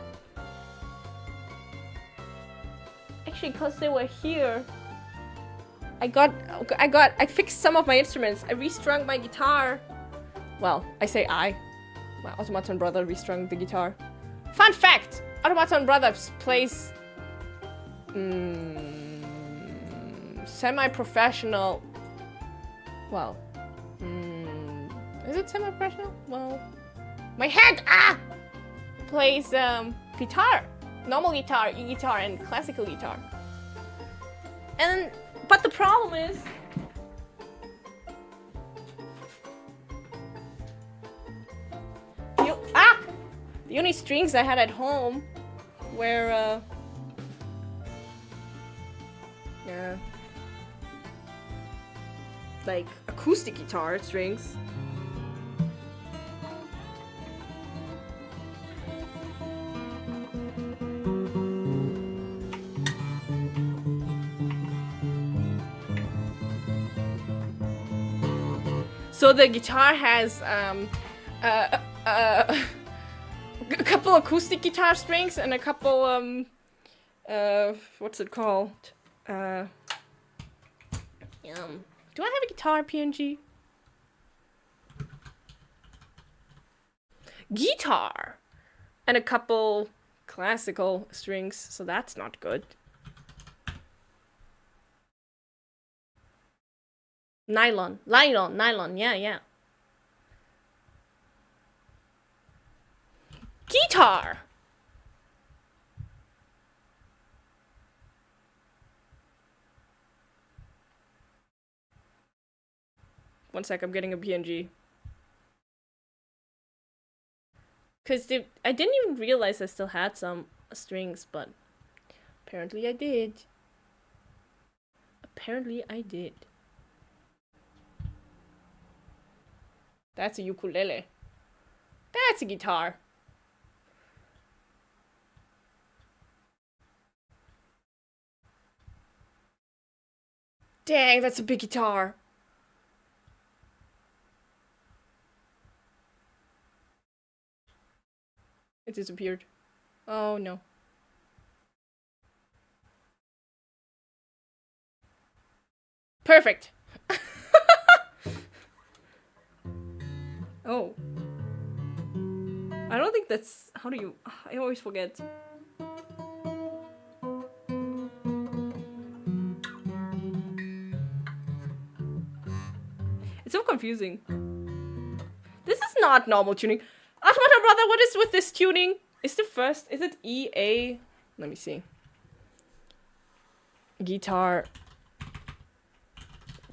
Actually, because they were here, I fixed some of my instruments. I restrung my guitar. Well, I say my automaton brother restrung the guitar. Fun fact! Automaton brother plays semi-professional. Well, is it semi-professional? Well, my head plays guitar, normal guitar, e-guitar, and classical guitar. And but the problem is, the only strings I had at home were like acoustic guitar strings. So the guitar has a couple acoustic guitar strings and a couple what's it called? Do I have a guitar PNG? Guitar! And a couple classical strings, so that's not good. Nylon, yeah. Guitar! One sec, I'm getting a PNG. Because I didn't even realize I still had some strings, but apparently I did. That's a ukulele. That's a guitar. Dang, that's a big guitar. It disappeared. Oh no. Perfect. Oh. I don't think that's... How do you... I always forget. It's so confusing. This is not normal tuning. Automata brother, what is with this tuning? Is it E, A? Let me see. Guitar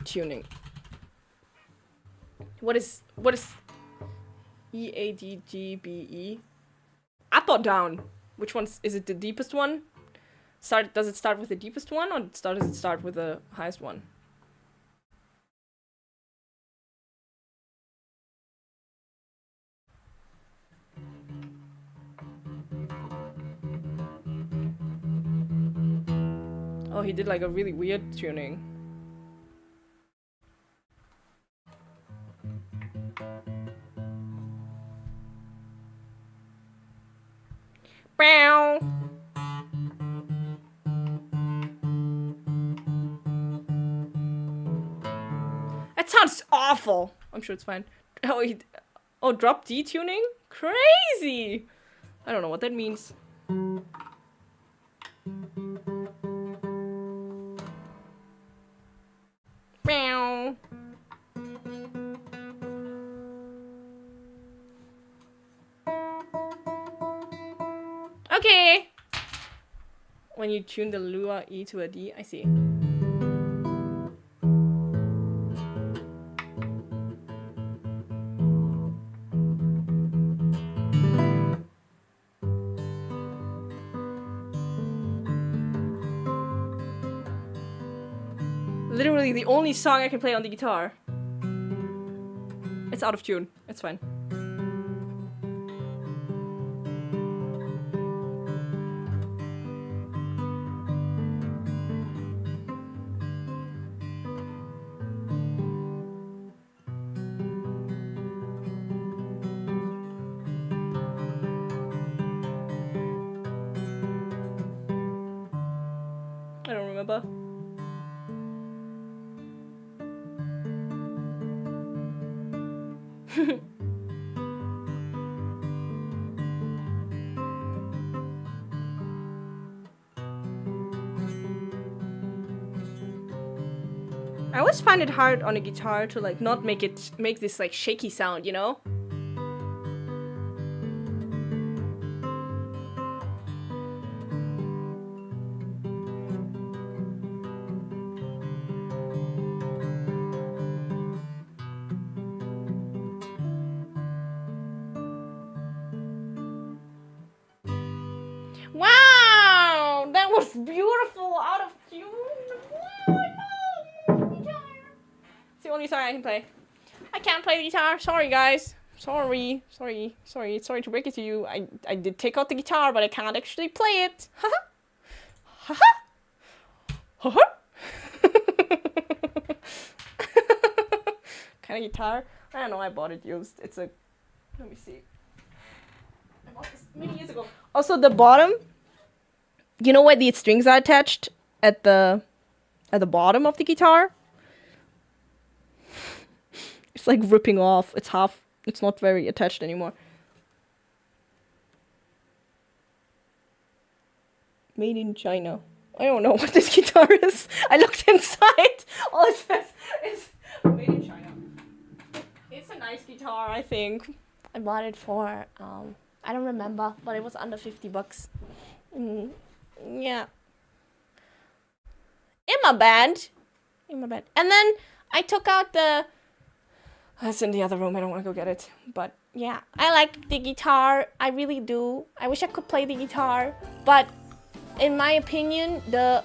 tuning. What is E, A, D, G, B, E? Up or down? Which one is it? The deepest one? Does it start with the deepest one, or does it start with the highest one? Oh, he did like a really weird tuning. Bow. That sounds awful. I'm sure it's fine. Oh, drop D tuning? Crazy! I don't know what that means. Bow. Okay. When you tune the Lua E to a D, I see. Literally the only song I can play on the guitar. It's out of tune. It's fine. I don't remember. I always find it hard on a guitar to like not make this like shaky sound, you know? Wow! That was beautiful out of tune. It's the only song I can play. I can't play the guitar. Sorry, guys. Sorry to break it to you. I did take out the guitar, but I can't actually play it. Haha. Haha. Kind of guitar? I don't know. I bought it used. It's a. Let me see. I bought this many years ago. Also, the bottom. You know where the strings are attached at the bottom of the guitar? It's like ripping off. It's half. It's not very attached anymore. Made in China. I don't know what this guitar is. I looked inside. All it says is made in China. It's a nice guitar, I think. I bought it for I don't remember, but it was under $50. Yeah. In my band. And then I took out the. It's in the other room. I don't want to go get it. But yeah, I like the guitar. I really do. I wish I could play the guitar. But in my opinion, the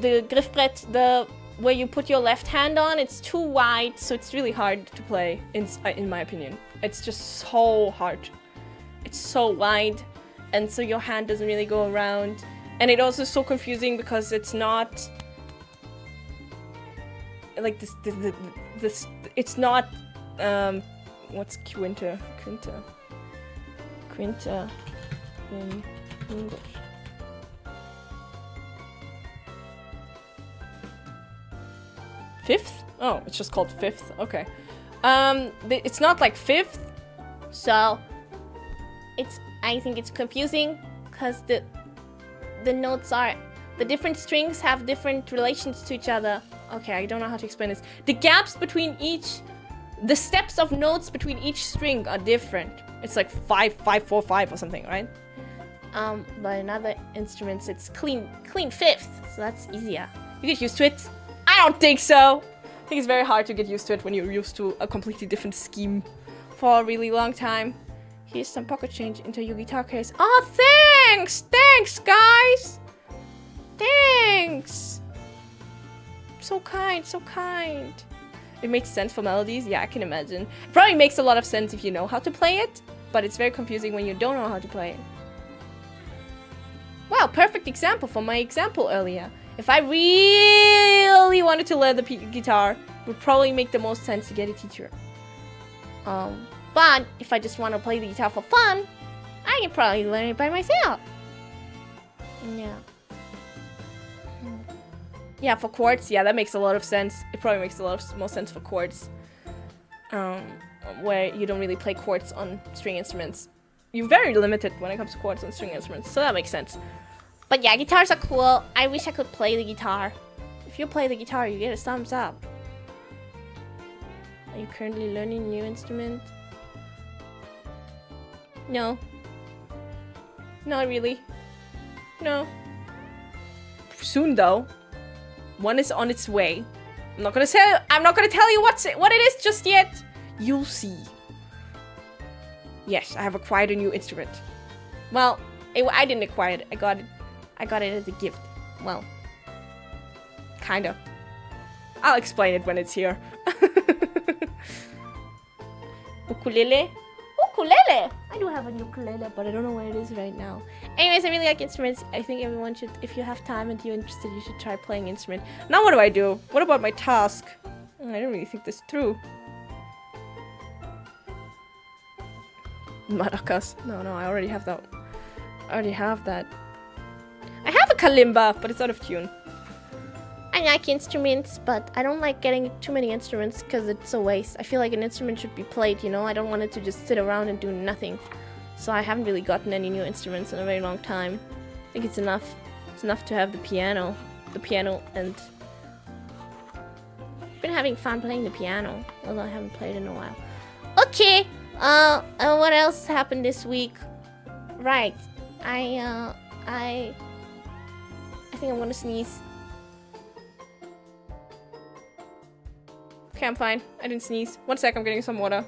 griffbrett, where you put your left hand on, it's too wide, so it's really hard to play. In my opinion, it's just so hard. It's so wide, and so your hand doesn't really go around. And it also is so confusing because it's not like this. It's not. What's quinta in English? Fifth? Oh, it's just called fifth. Okay. It's not like fifth, so I think it's confusing because the notes are, the different strings have different relations to each other. Okay, I don't know how to explain this. The gaps between the steps of notes between each string are different. It's like 5, 5, 4, 5 or something, right? But in other instruments, it's clean fifth, so that's easier. You get used to it. I don't think so. I think it's very hard to get used to it when you're used to a completely different scheme for a really long time. Here's some pocket change into your guitar case. Oh, thanks! Thanks, guys! Thanks! So kind, so kind. It makes sense for melodies? Yeah, I can imagine. It probably makes a lot of sense if you know how to play it, but it's very confusing when you don't know how to play it. Wow, perfect example for my example earlier. If I really wanted to learn the guitar, it would probably make the most sense to get a teacher. But if I just want to play the guitar for fun, I can probably learn it by myself. Yeah. Yeah, for chords, yeah, that makes a lot of sense. It probably makes a lot more sense for chords. Where you don't really play chords on string instruments. You're very limited when it comes to chords on string instruments, so that makes sense. But yeah, guitars are cool. I wish I could play the guitar. If you play the guitar, you get a thumbs up. Are you currently learning a new instrument? No. Not really. No. Soon though. One is on its way. I'm not gonna tell you what it is just yet. You'll see. Yes, I have acquired a new instrument. Well, I didn't acquire it. I got it as a gift. Well, kinda. I'll explain it when it's here. Ukulele? Ukulele! I do have a ukulele, but I don't know where it is right now. Anyways, I really like instruments. I think everyone should, if you have time and you're interested, you should try playing an instrument. Now what do? What about my task? I don't really think this through. Maracas. No, I already have that. I have a kalimba, but it's out of tune. I like instruments, but I don't like getting too many instruments because it's a waste. I feel like an instrument should be played, you know? I don't want it to just sit around and do nothing. So I haven't really gotten any new instruments in a very long time. I think it's enough. It's enough to have the piano. And I've been having fun playing the piano, although I haven't played in a while. Okay, what else happened this week? Right, I think I'm gonna sneeze. Okay, I'm fine. I didn't sneeze. 1 sec, I'm getting some water.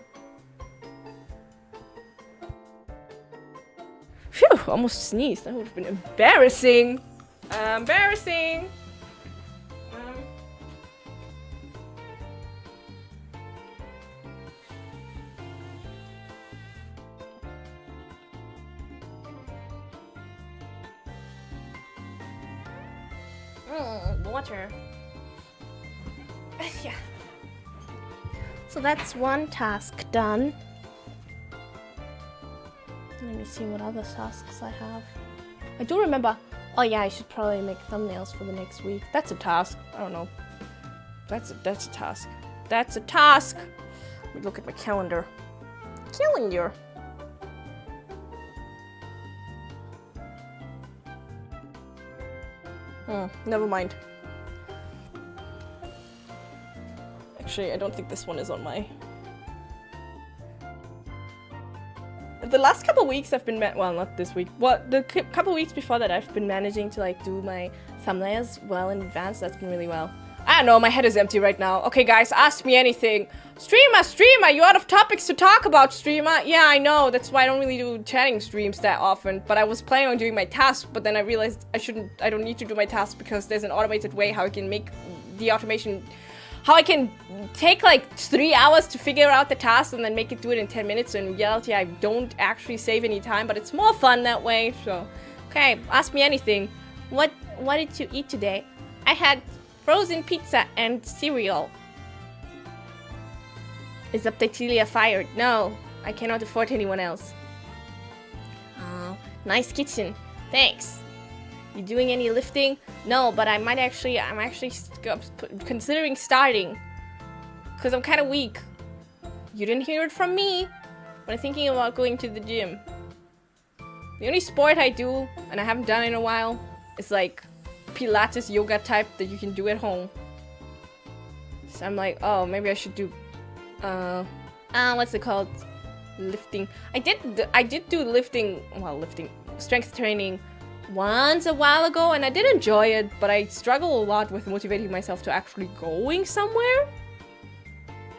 Phew, almost sneezed. That would have been embarrassing. Embarrassing. Water. Yeah. So that's one task done. Let me see what other tasks I have. I do remember. Oh yeah, I should probably make thumbnails for the next week. That's a task. I don't know. That's a task. That's a task. Let me look at my calendar. Calendar. Never mind. Actually, I don't think this one is on my... The last couple weeks I've been well, not this week. Well, the couple weeks before that I've been managing to like do my thumbnails well in advance. That's been really well. I don't know, my head is empty right now. Okay guys, ask me anything. Streamer, you out of topics to talk about, streamer? Yeah, I know, that's why I don't really do chatting streams that often. But I was planning on doing my task, but then I realized I don't need to do my task because there's an automated way how I can make the automation, how I can take like 3 hours to figure out the task and then make it do it in 10 minutes. So in reality, I don't actually save any time, but it's more fun that way, so. Okay, ask me anything. What did you eat today? I had frozen pizza and cereal. Is Cecilia fired? No, I cannot afford anyone else. Oh, nice kitchen. Thanks. You doing any lifting? No, but I'm actually considering starting. Because I'm kind of weak. You didn't hear it from me. But I'm thinking about going to the gym. The only sport I do, and I haven't done in a while, is like Pilates yoga type that you can do at home. So I'm like, oh, maybe I should do, what's it called? Lifting. I did do lifting, strength training once a while ago, and I did enjoy it, but I struggle a lot with motivating myself to actually going somewhere.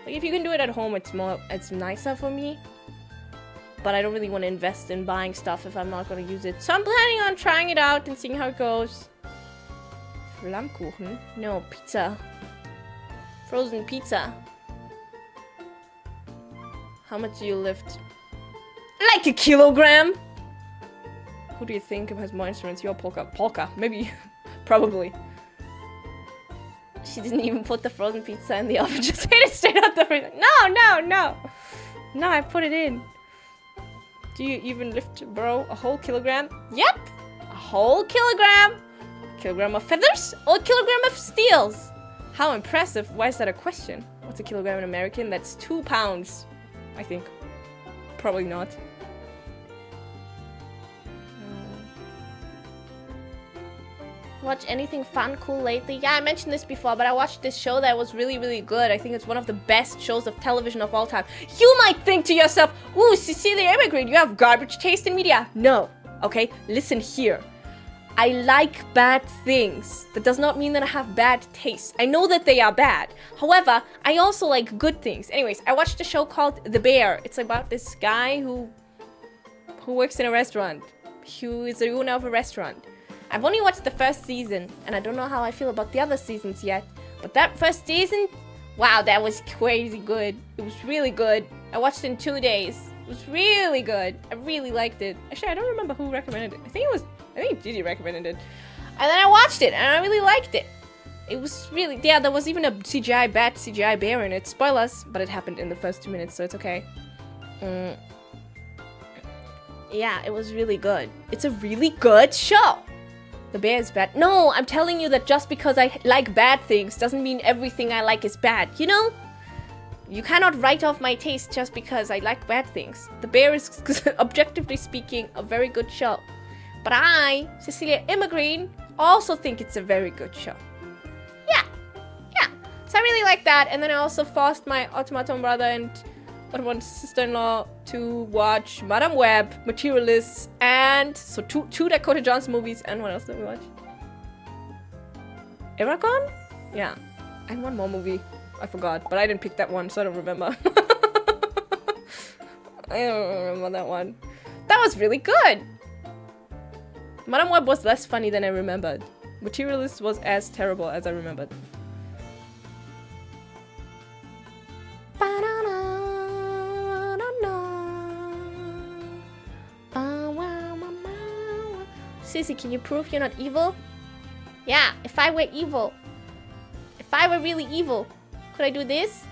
Like, if you can do it at home, it's nicer for me. But I don't really want to invest in buying stuff if I'm not going to use it. So I'm planning on trying it out and seeing how it goes. Flammkuchen? No, pizza. Frozen pizza. How much do you lift? Like a kilogram! Who do you think has more instruments? You're Polka. Polka, maybe. Probably. She didn't even put the frozen pizza in the oven. Just ate it straight out the freezer. No! No, I put it in. Do you even lift, bro, a whole kilogram? Yep! A whole kilogram? Kilogram of feathers or a kilogram of steels? How impressive. Why is that a question? What's a kilogram in American? That's 2 pounds, I think. Probably not. Watch anything fun, cool lately? Yeah, I mentioned this before, but I watched this show that was really, really good. I think it's one of the best shows of television of all time. You might think to yourself, ooh, Cecilia Immergreen, you have garbage taste in media. No, okay? Listen here. I like bad things. That does not mean that I have bad taste. I know that they are bad. However, I also like good things. Anyways, I watched a show called The Bear. It's about this guy who works in a restaurant. Who is the owner of a restaurant. I've only watched the first season, and I don't know how I feel about the other seasons yet. But that first season, wow, that was crazy good. It was really good. I watched it in 2 days. It was really good. I really liked it. Actually, I don't remember who recommended it. I think Gigi recommended it. And then I watched it, and I really liked it. It was really, yeah, there was even a bad CGI bear in it. Spoilers, but it happened in the first 2 minutes, so it's okay. Yeah, it was really good. It's a really good show. The bear is bad. No, I'm telling you that just because I like bad things doesn't mean everything I like is bad, you know? You cannot write off my taste just because I like bad things. The Bear is, objectively speaking, a very good show. But I, Cecilia Immergreen, also think it's a very good show. Yeah. So I really like that. And then I also forced my automaton brother and automaton sister-in-law to watch Madame Web, Materialists, and so two Dakota Johnson movies. And what else did we watch? Aragon? Yeah. And one more movie. I forgot, but I didn't pick that one, so I don't remember. I don't remember that one. That was really good. Madame Web was less funny than I remembered. Materialist was as terrible as I remembered. Sissy, can you prove you're not evil? Yeah, if I were evil. If I were really evil. Could I do this?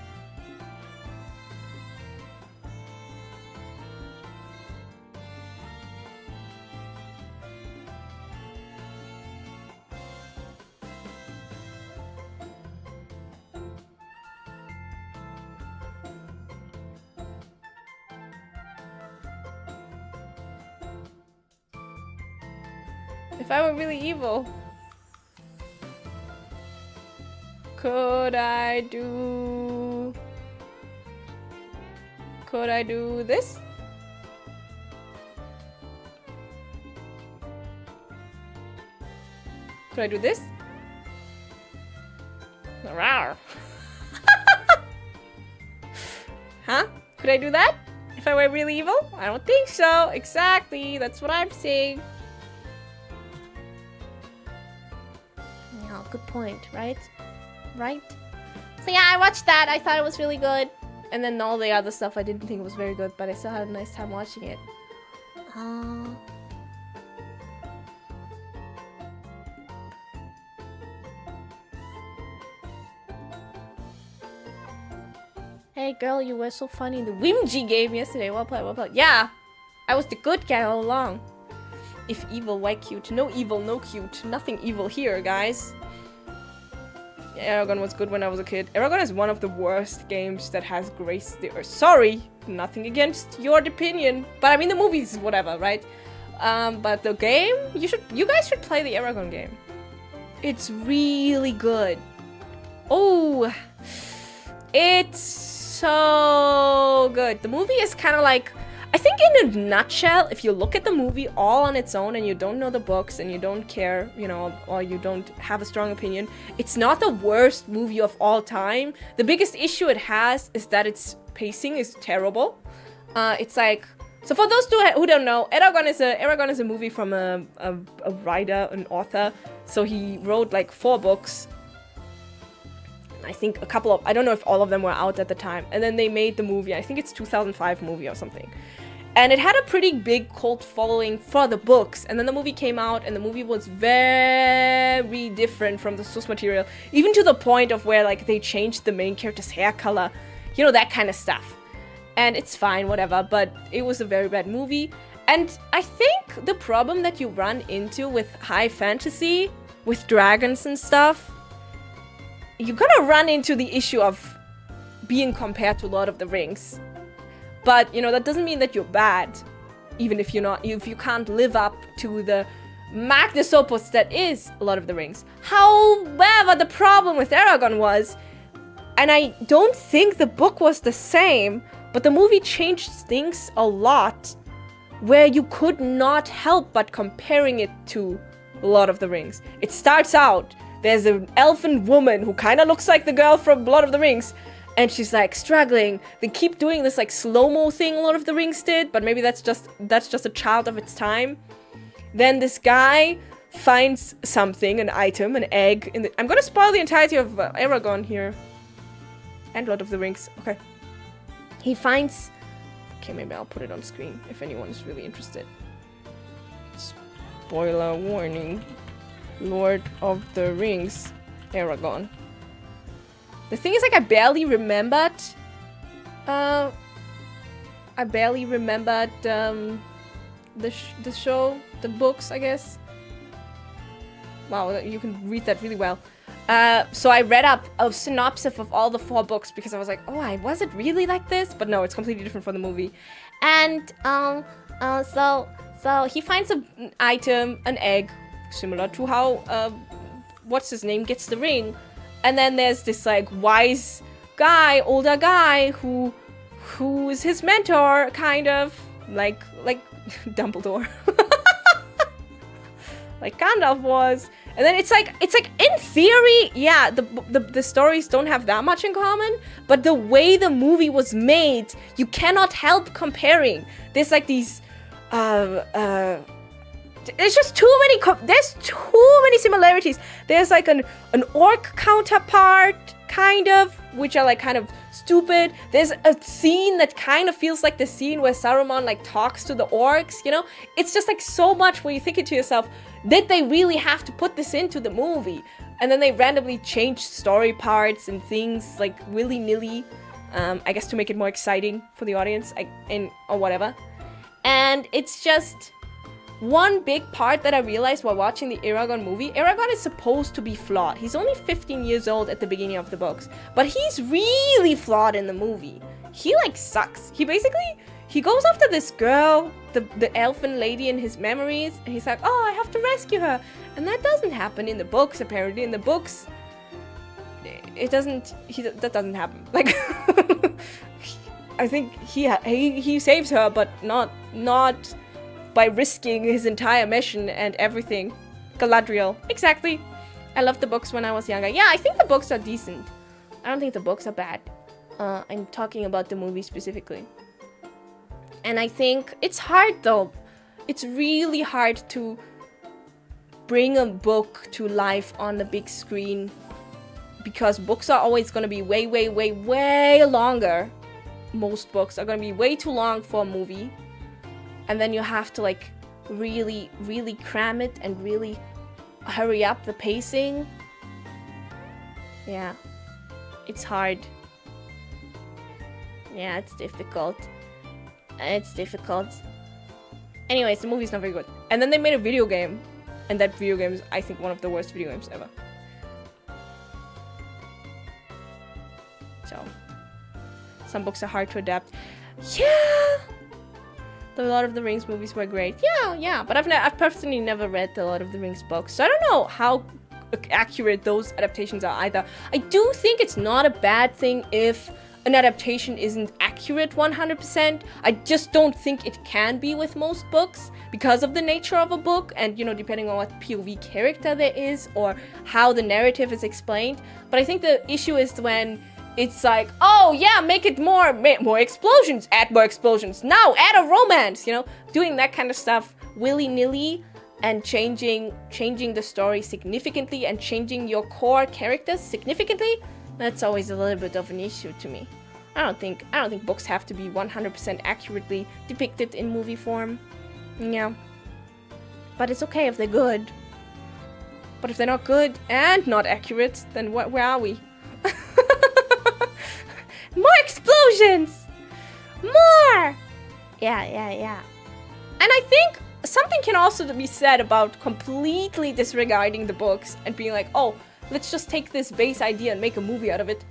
If I were really evil. Could I do this? Could I do this? Rawr. Huh? Could I do that? If I were really evil? I don't think so. Exactly. That's what I'm saying. Yeah, good point, right? Right? So yeah, I watched that. I thought it was really good. And then all the other stuff I didn't think was very good, but I still had a nice time watching it. Hey girl, you were so funny in the Whimgy game yesterday. Well played, well played. Yeah! I was the good guy all along. If evil, why cute? No evil, no cute. Nothing evil here, guys. Aragon was good when I was a kid. Aragon is one of the worst games that has graced the earth. Sorry, nothing against your opinion, but I mean the movies, whatever, right? But the game, you guys should play the Aragon game. It's really good. Oh, it's so good. The movie is kind of like, I think in a nutshell, if you look at the movie all on its own and you don't know the books and you don't care, you know, or you don't have a strong opinion, it's not the worst movie of all time. The biggest issue it has is that its pacing is terrible. It's like, so for those who don't know, Aragon is a movie from a writer, an author. So he wrote like 4 books. I think a couple of, I don't know if all of them were out at the time. And then they made the movie. I think it's 2005 movie or something. And it had a pretty big cult following for the books. And then the movie came out, and the movie was very different from the source material. Even to the point of where, like, they changed the main character's hair color. You know, that kind of stuff. And it's fine, whatever. But it was a very bad movie. And I think the problem that you run into with high fantasy, with dragons and stuff, you're gonna run into the issue of being compared to Lord of the Rings. But, you know, that doesn't mean that you're bad. Even if if you can't live up to the magnus opus that is Lord of the Rings. However, the problem with Aragorn was, and I don't think the book was the same, but the movie changed things a lot, where you could not help but comparing it to Lord of the Rings. It starts out, there's an elfin woman who kind of looks like the girl from Lord of the Rings, and she's like struggling. They keep doing this like slow-mo thing Lord of the Rings did, but maybe that's just a child of its time. Then this guy finds something, an item, an egg. I'm gonna spoil the entirety of Aragorn here. And Lord of the Rings. Okay. He finds... Okay, maybe I'll put it on screen if anyone is really interested. Spoiler warning. Lord of the Rings. Aragorn. The thing is, like, I barely remembered the show, the books, I guess. Wow, you can read that really well. So I read up a synopsis of all the 4 books because I was like, oh, was it really like this? But no, it's completely different from the movie. And so he finds an item, an egg, similar to how what's his name gets the ring. And then there's this like wise guy, older guy who is his mentor, kind of like Dumbledore. Like Gandalf was. And then it's like in theory, yeah, the stories don't have that much in common, but the way the movie was made, you cannot help comparing. There's like these there's just there's too many similarities. There's like an orc counterpart, kind of, which are like kind of stupid. There's a scene that kind of feels like the scene where Saruman like talks to the orcs, you know? It's just like so much where you think it to yourself, did they really have to put this into the movie? And then they randomly change story parts and things like willy-nilly, I guess to make it more exciting for the audience, or whatever. And it's just one big part that I realized while watching the Aragorn movie. Aragorn is supposed to be flawed. He's only 15 years old at the beginning of the books, but he's really flawed in the movie. He like sucks. He goes after this girl, the elfin lady in his memories, and he's like, oh, I have to rescue her. And that doesn't happen in the books, apparently. In the books, that doesn't happen. Like, I think he saves her, but not by risking his entire mission and everything. Galadriel. Exactly. I loved the books when I was younger. Yeah, I think the books are decent. I don't think the books are bad. I'm talking about the movie specifically. And I think it's hard though. It's really hard to bring a book to life on the big screen, because books are always going to be way, way, way, way longer. Most books are going to be way too long for a movie. And then you have to like really, really cram it and really hurry up the pacing. Yeah. It's hard. Yeah, it's difficult. Anyways, the movie's not very good. And then they made a video game. And that video game is, I think, one of the worst video games ever. So, some books are hard to adapt. Yeah! The Lord of the Rings movies were great. Yeah. But I've personally never read the Lord of the Rings books. So I don't know how accurate those adaptations are either. I do think it's not a bad thing if an adaptation isn't accurate 100%. I just don't think it can be with most books because of the nature of a book and, you know, depending on what POV character there is or how the narrative is explained. But I think the issue is when it's like, oh yeah, make it more explosions, add more explosions, now add a romance, you know, doing that kind of stuff willy-nilly and changing the story significantly and changing your core characters significantly. That's always a little bit of an issue to me. I don't think books have to be 100% accurately depicted in movie form. Yeah. But it's okay if they're good. But if they're not good and not accurate, then where are we? More explosions! More! Yeah. And I think something can also be said about completely disregarding the books and being like, oh, let's just take this base idea and make a movie out of it.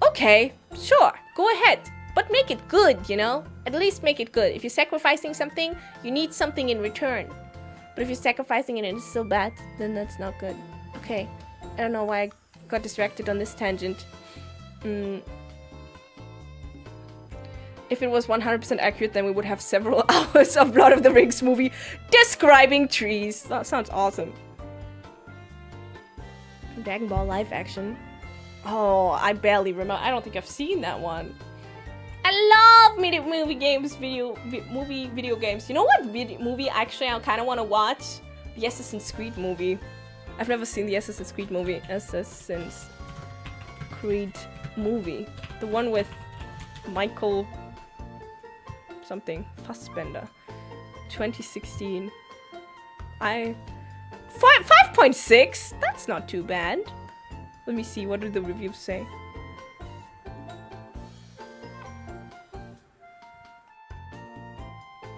Okay, sure, go ahead. But make it good, you know? At least make it good. If you're sacrificing something, you need something in return. But if you're sacrificing it and it's still bad, then that's not good. Okay, I don't know why I got distracted on this tangent. If it was 100% accurate, then we would have several hours of Lord of the Rings movie describing trees. That sounds awesome. Dragon Ball live action. Oh, I barely remember. I don't think I've seen that one. I love movie games, video games. You know what movie actually I kind of want to watch? The Assassin's Creed movie. I've never seen the Assassin's Creed movie. Assassin's Creed movie. The one with Michael something Fassbender. 2016. 5.6. That's not too bad. Let me see, what do the reviews say?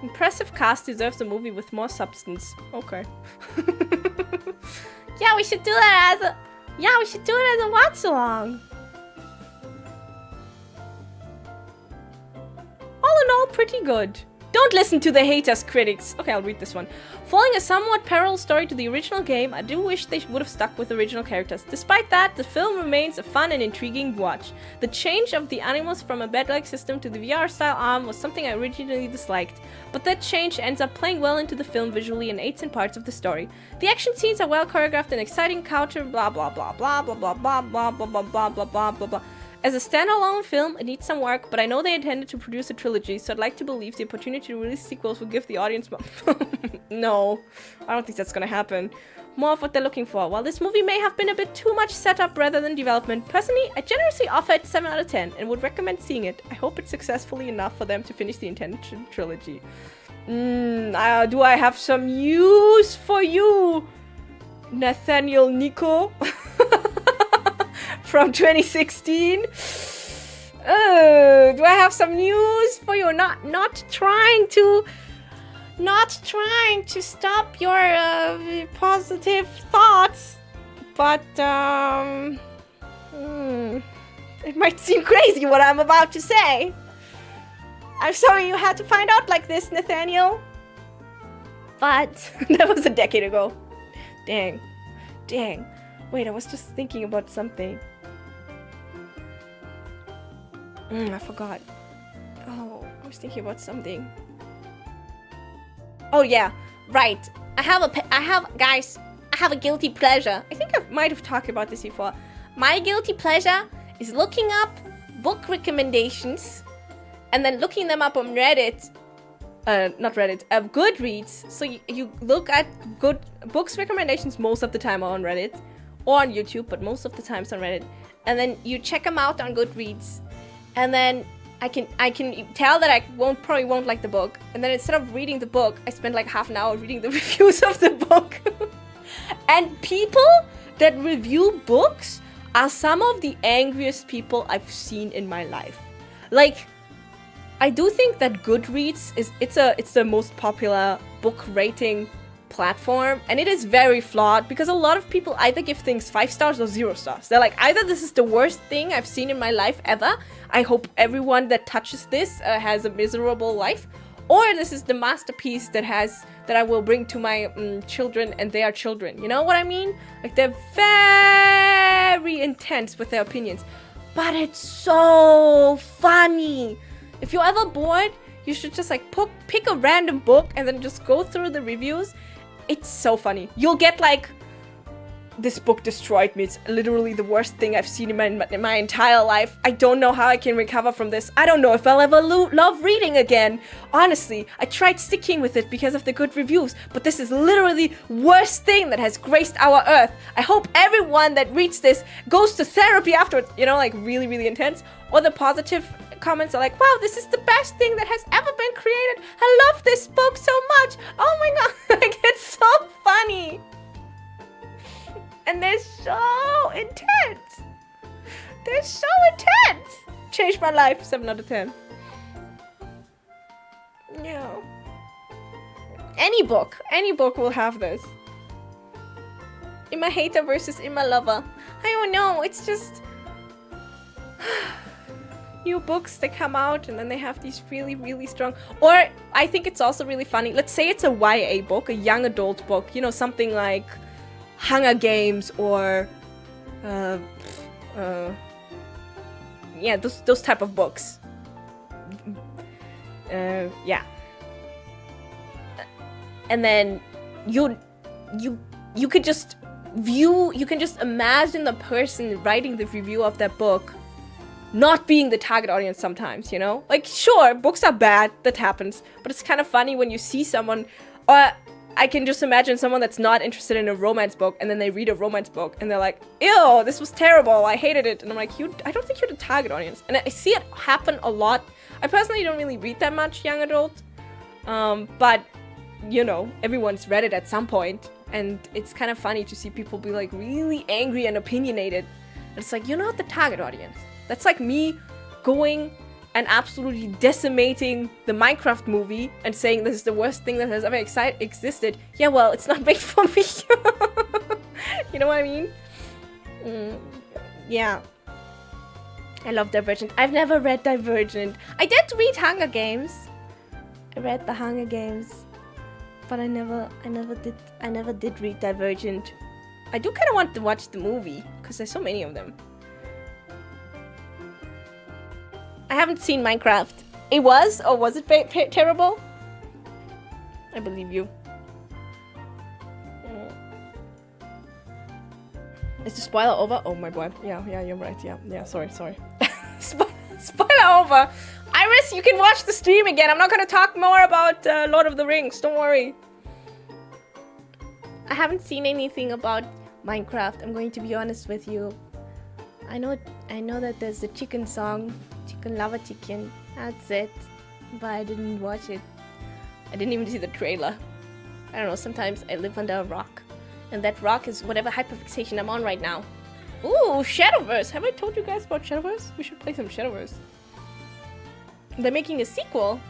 Impressive cast deserves a movie with more substance. Okay. Yeah, we should do that as a watch along. All in all, pretty good. Don't listen to the haters, critics. Okay, I'll read this one. Following a somewhat parallel story to the original game, I do wish they would have stuck with original characters. Despite that, the film remains a fun and intriguing watch. The change of the animals from a bed-like system to the VR-style arm was something I originally disliked, but that change ends up playing well into the film visually and aids in parts of the story. The action scenes are well choreographed and exciting, counter blah blah blah blah blah blah blah blah blah blah blah blah blah blah blah. As a standalone film, it needs some work, but I know they intended to produce a trilogy, so I'd like to believe the opportunity to release sequels will give the audience more... No, I don't think that's gonna happen. More of what they're looking for. While this movie may have been a bit too much setup rather than development, personally, I generously offer it 7 out of 10 and would recommend seeing it. I hope it's successfully enough for them to finish the intended trilogy. Do I have some news for you, Nathaniel Nico? From 2016. Do I have some news for you? Not trying to stop your positive thoughts, but it might seem crazy what I'm about to say. I'm sorry you had to find out like this, Nathaniel. But that was a decade ago. Dang. Wait, I was just thinking about something. I forgot. Oh, I was thinking about something. Oh yeah, right. I have a guilty pleasure. I think I might have talked about this before. My guilty pleasure is looking up book recommendations and then looking them up on Reddit. Not Reddit, Goodreads. So you look at good books recommendations most of the time on Reddit or on YouTube, but most of the times on Reddit. And then you check them out on Goodreads. And then I can tell that I probably won't like the book. And then instead of reading the book, I spend like half an hour reading the reviews of the book. And people that review books are some of the angriest people I've seen in my life. Like, I do think that Goodreads it's the most popular book rating platform, and it is very flawed because a lot of people either give things 5 stars or 0 stars. They're like, either this is the worst thing I've seen in my life ever, I hope everyone that touches this has a miserable life, or this is the masterpiece that I will bring to my children and their children. You know what I mean? Like, they're very intense with their opinions, but it's so funny. If you're ever bored, you should just like pick a random book and then just go through the reviews. It's so funny. You'll get like, this book destroyed me. It's literally the worst thing I've seen in my entire life. I don't know how I can recover from this. I don't know if I'll ever love reading again. Honestly, I tried sticking with it because of the good reviews, but this is literally the worst thing that has graced our earth. I hope everyone that reads this goes to therapy afterwards. You know, like really, really intense. Or the positive comments are like, wow, this is the best thing that has ever been created. I love this book so much. Oh my god, like, it's so funny. And they're so intense. They're so intense. Changed my life, 7 out of 10. No. Any book will have this. Imma hater versus Imma lover. I don't know, it's just new books that come out and then they have these really, really strong, or I think it's also really funny. Let's say it's a YA book, a young adult book, you know, something like Hunger Games or yeah, those type of books. Yeah. And then you could just you can just imagine the person writing the review of that book not being the target audience sometimes, you know? Like, sure, books are bad, that happens, but it's kind of funny when you see someone, or I can just imagine someone that's not interested in a romance book, and then they read a romance book, and they're like, ew, this was terrible, I hated it, and I'm like, I don't think you're the target audience. And I see it happen a lot. I personally don't really read that much young adult, but, you know, everyone's read it at some point, and it's kind of funny to see people be, like, really angry and opinionated. And it's like, you're not the target audience. That's like me going and absolutely decimating the Minecraft movie and saying this is the worst thing that has ever existed. Yeah, well, it's not made for me. You know what I mean? Yeah. I love Divergent. I've never read Divergent. I did read Hunger Games. I read the Hunger Games, but I never did read Divergent. I do kind of want to watch the movie because there's so many of them. I haven't seen Minecraft. It was? Or was it terrible? I believe you. Is the spoiler over? Oh my god. Yeah, you're right. Yeah, sorry. Spoiler over. Iris, you can watch the stream again. I'm not gonna talk more about Lord of the Rings. Don't worry. I haven't seen anything about Minecraft. I'm going to be honest with you. I know that there's the chicken song. Chicken lava chicken. That's it. But I didn't watch it. I didn't even see the trailer. I don't know, sometimes I live under a rock. And that rock is whatever hyperfixation I'm on right now. Ooh, Shadowverse! Have I told you guys about Shadowverse? We should play some Shadowverse. They're making a sequel.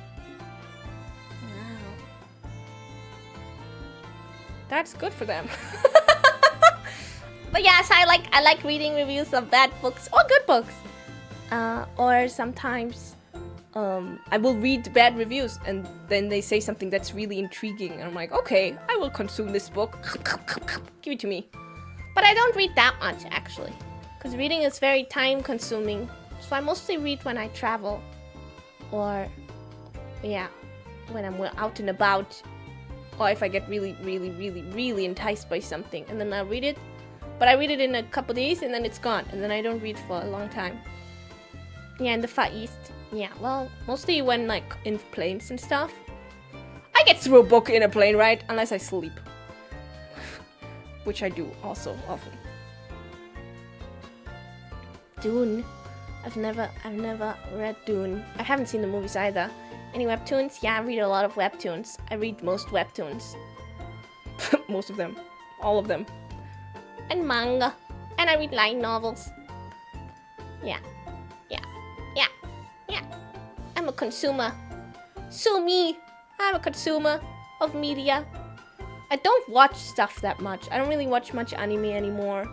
Wow. That's good for them. But yes, I like reading reviews of bad books or good books. Or sometimes I will read bad reviews and then they say something that's really intriguing and I'm like, okay, I will consume this book. Give it to me. But I don't read that much actually, because reading is very time consuming. So I mostly read when I travel or yeah, when I'm out and about, or if I get really enticed by something and then I'll read it. But I read it in a couple days and then it's gone and then I don't read for a long time. Yeah, in the Far East. Yeah, well, mostly when, like, in planes and stuff. I get through a book in a plane, right? Unless I sleep. Which I do also often. Dune. I've never read Dune. I haven't seen the movies either. Any webtoons? Yeah, I read a lot of webtoons. I read most webtoons. Most of them. All of them. And manga. And I read light novels. Yeah. I'm a consumer. Sue me. I'm a consumer of media. I don't watch stuff that much. I don't really watch much anime anymore.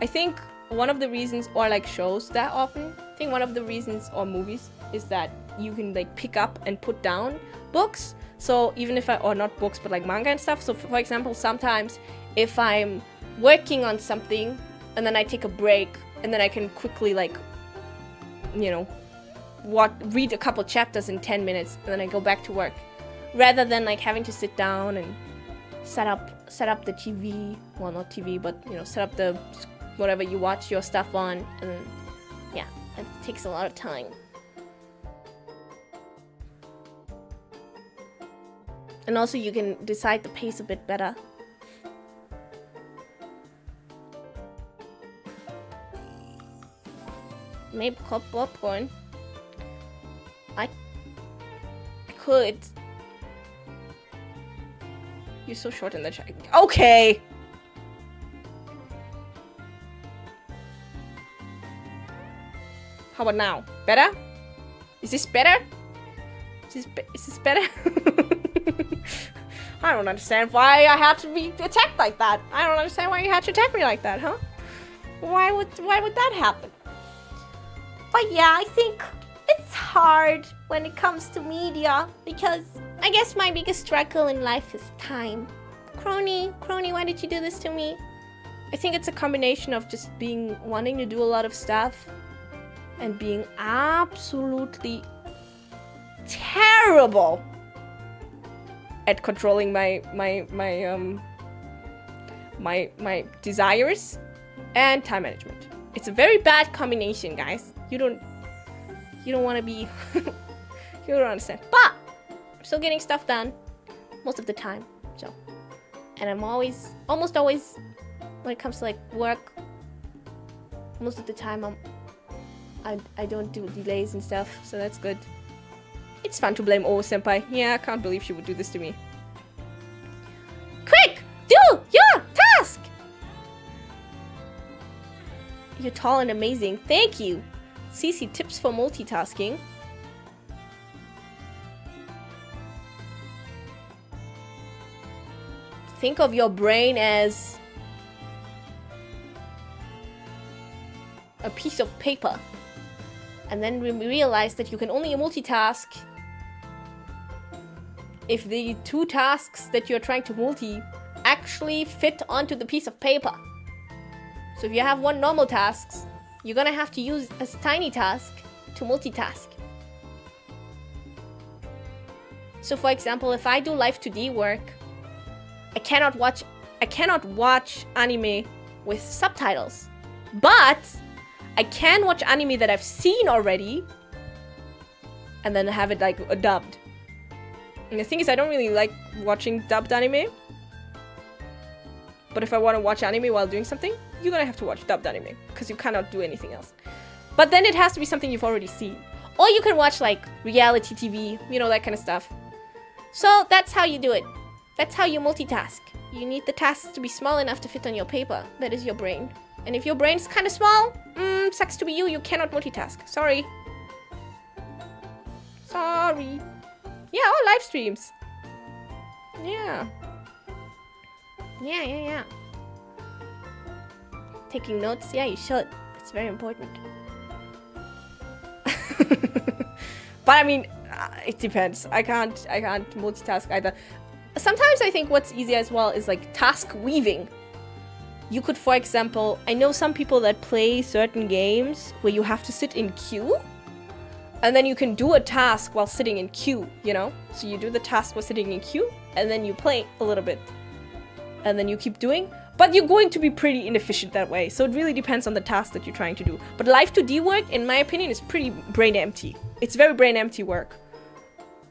I think one of the reasons, or like shows that often, I think one of the reasons, or movies, is that you can like pick up and put down books. So even if or not books, but like manga and stuff. So for example, sometimes if I'm working on something and then I take a break and then I can quickly like, you know, read a couple chapters in 10 minutes and then I go back to work, rather than like having to sit down and set up the TV, well, not TV, but you know, set up the whatever you watch your stuff on, and then, yeah, it takes a lot of time. And also you can decide the pace a bit better. Maybe popcorn. I could. You're so short in the chat. Okay. How about now? Better? Is this better? Is this better? I don't understand why I had to be attacked like that. I don't understand why you had to attack me like that, huh? Why would that happen? But yeah, I think it's hard when it comes to media because I guess my biggest struggle in life is time. Crony, why did you do this to me? I think it's a combination of just wanting to do a lot of stuff and being absolutely terrible at controlling my desires and time management. It's a very bad combination, guys. You don't want to be you don't understand. But I'm still getting stuff done most of the time. So, and I'm almost always when it comes to like work, most of the time I don't do delays and stuff, so that's good. It's fun to blame senpai. Yeah, I can't believe she would do this to me. Quick! Do your task! You're tall and amazing. Thank you. Cici, tips for multitasking. Think of your brain as a piece of paper. And then we realize that you can only multitask if the two tasks that you're trying to multi actually fit onto the piece of paper. So if you have one normal task, you're gonna have to use a tiny task to multitask. So for example, if I do live 2D work, I cannot watch anime with subtitles. But I can watch anime that I've seen already and then have it like dubbed. And the thing is, I don't really like watching dubbed anime. But if I want to watch anime while doing something, you're gonna have to watch dubbed anime because you cannot do anything else. But then it has to be something you've already seen. Or you can watch like reality TV, you know, that kind of stuff. So that's how you do it. That's how you multitask. You need the tasks to be small enough to fit on your paper. That is your brain. And if your brain's kind of small, sucks to be you cannot multitask. Sorry. Sorry. Yeah, or live streams. Yeah. Yeah. Taking notes? Yeah, you should. It's very important. But I mean, it depends. I can't multitask either. Sometimes I think what's easier as well is like task weaving. You could, for example, I know some people that play certain games where you have to sit in queue. And then you can do a task while sitting in queue, you know? So you do the task while sitting in queue, and then you play a little bit. And then you keep doing. But you're going to be pretty inefficient that way. So it really depends on the task that you're trying to do. But live 2D work, in my opinion, is pretty brain empty. It's very brain empty work.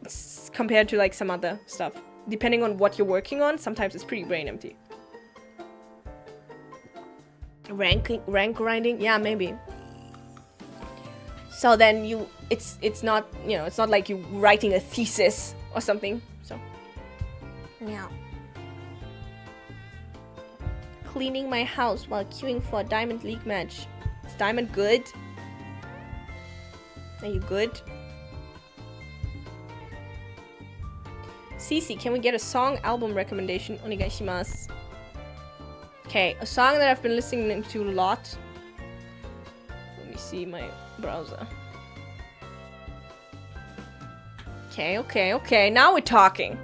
It's compared to like some other stuff. Depending on what you're working on, sometimes it's pretty brain empty. Rank grinding? Yeah, maybe. So then it's not, you know, it's not like you writing a thesis or something. So, yeah. Cleaning my house while queuing for a Diamond League match. Is Diamond good? Are you good? Cici, can we get a song album recommendation? Onegaishimasu. Okay, a song that I've been listening to a lot. Let me see my browser. Okay. Now we're talking.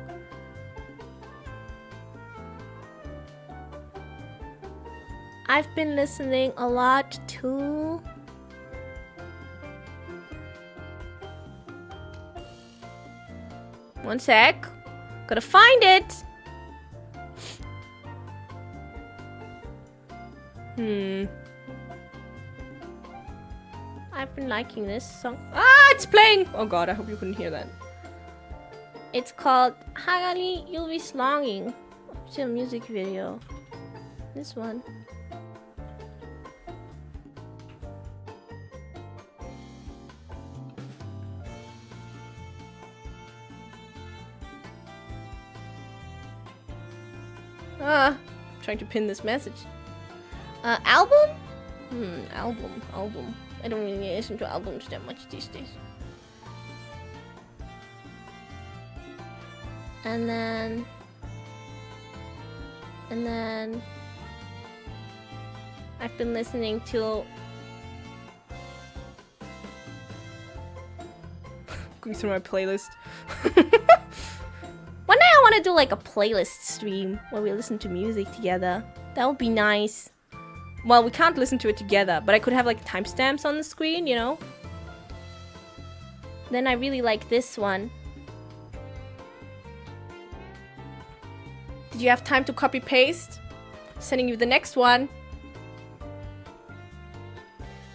I've been listening a lot to... One sec. Gotta find it. I've been liking this song. Ah, it's playing! Oh god, I hope you couldn't hear that. It's called Hagari You'll Be Slonging. It's a music video. This one. Trying to pin this message. Album? Album. I don't really listen to albums that much these days. And then I've been listening to going through my playlist. One day I want to do like a playlist stream where we listen to music together. That would be nice. Well, we can't listen to it together, but I could have like timestamps on the screen, you know? Then I really like this one. Did you have time to copy paste? Sending you the next one.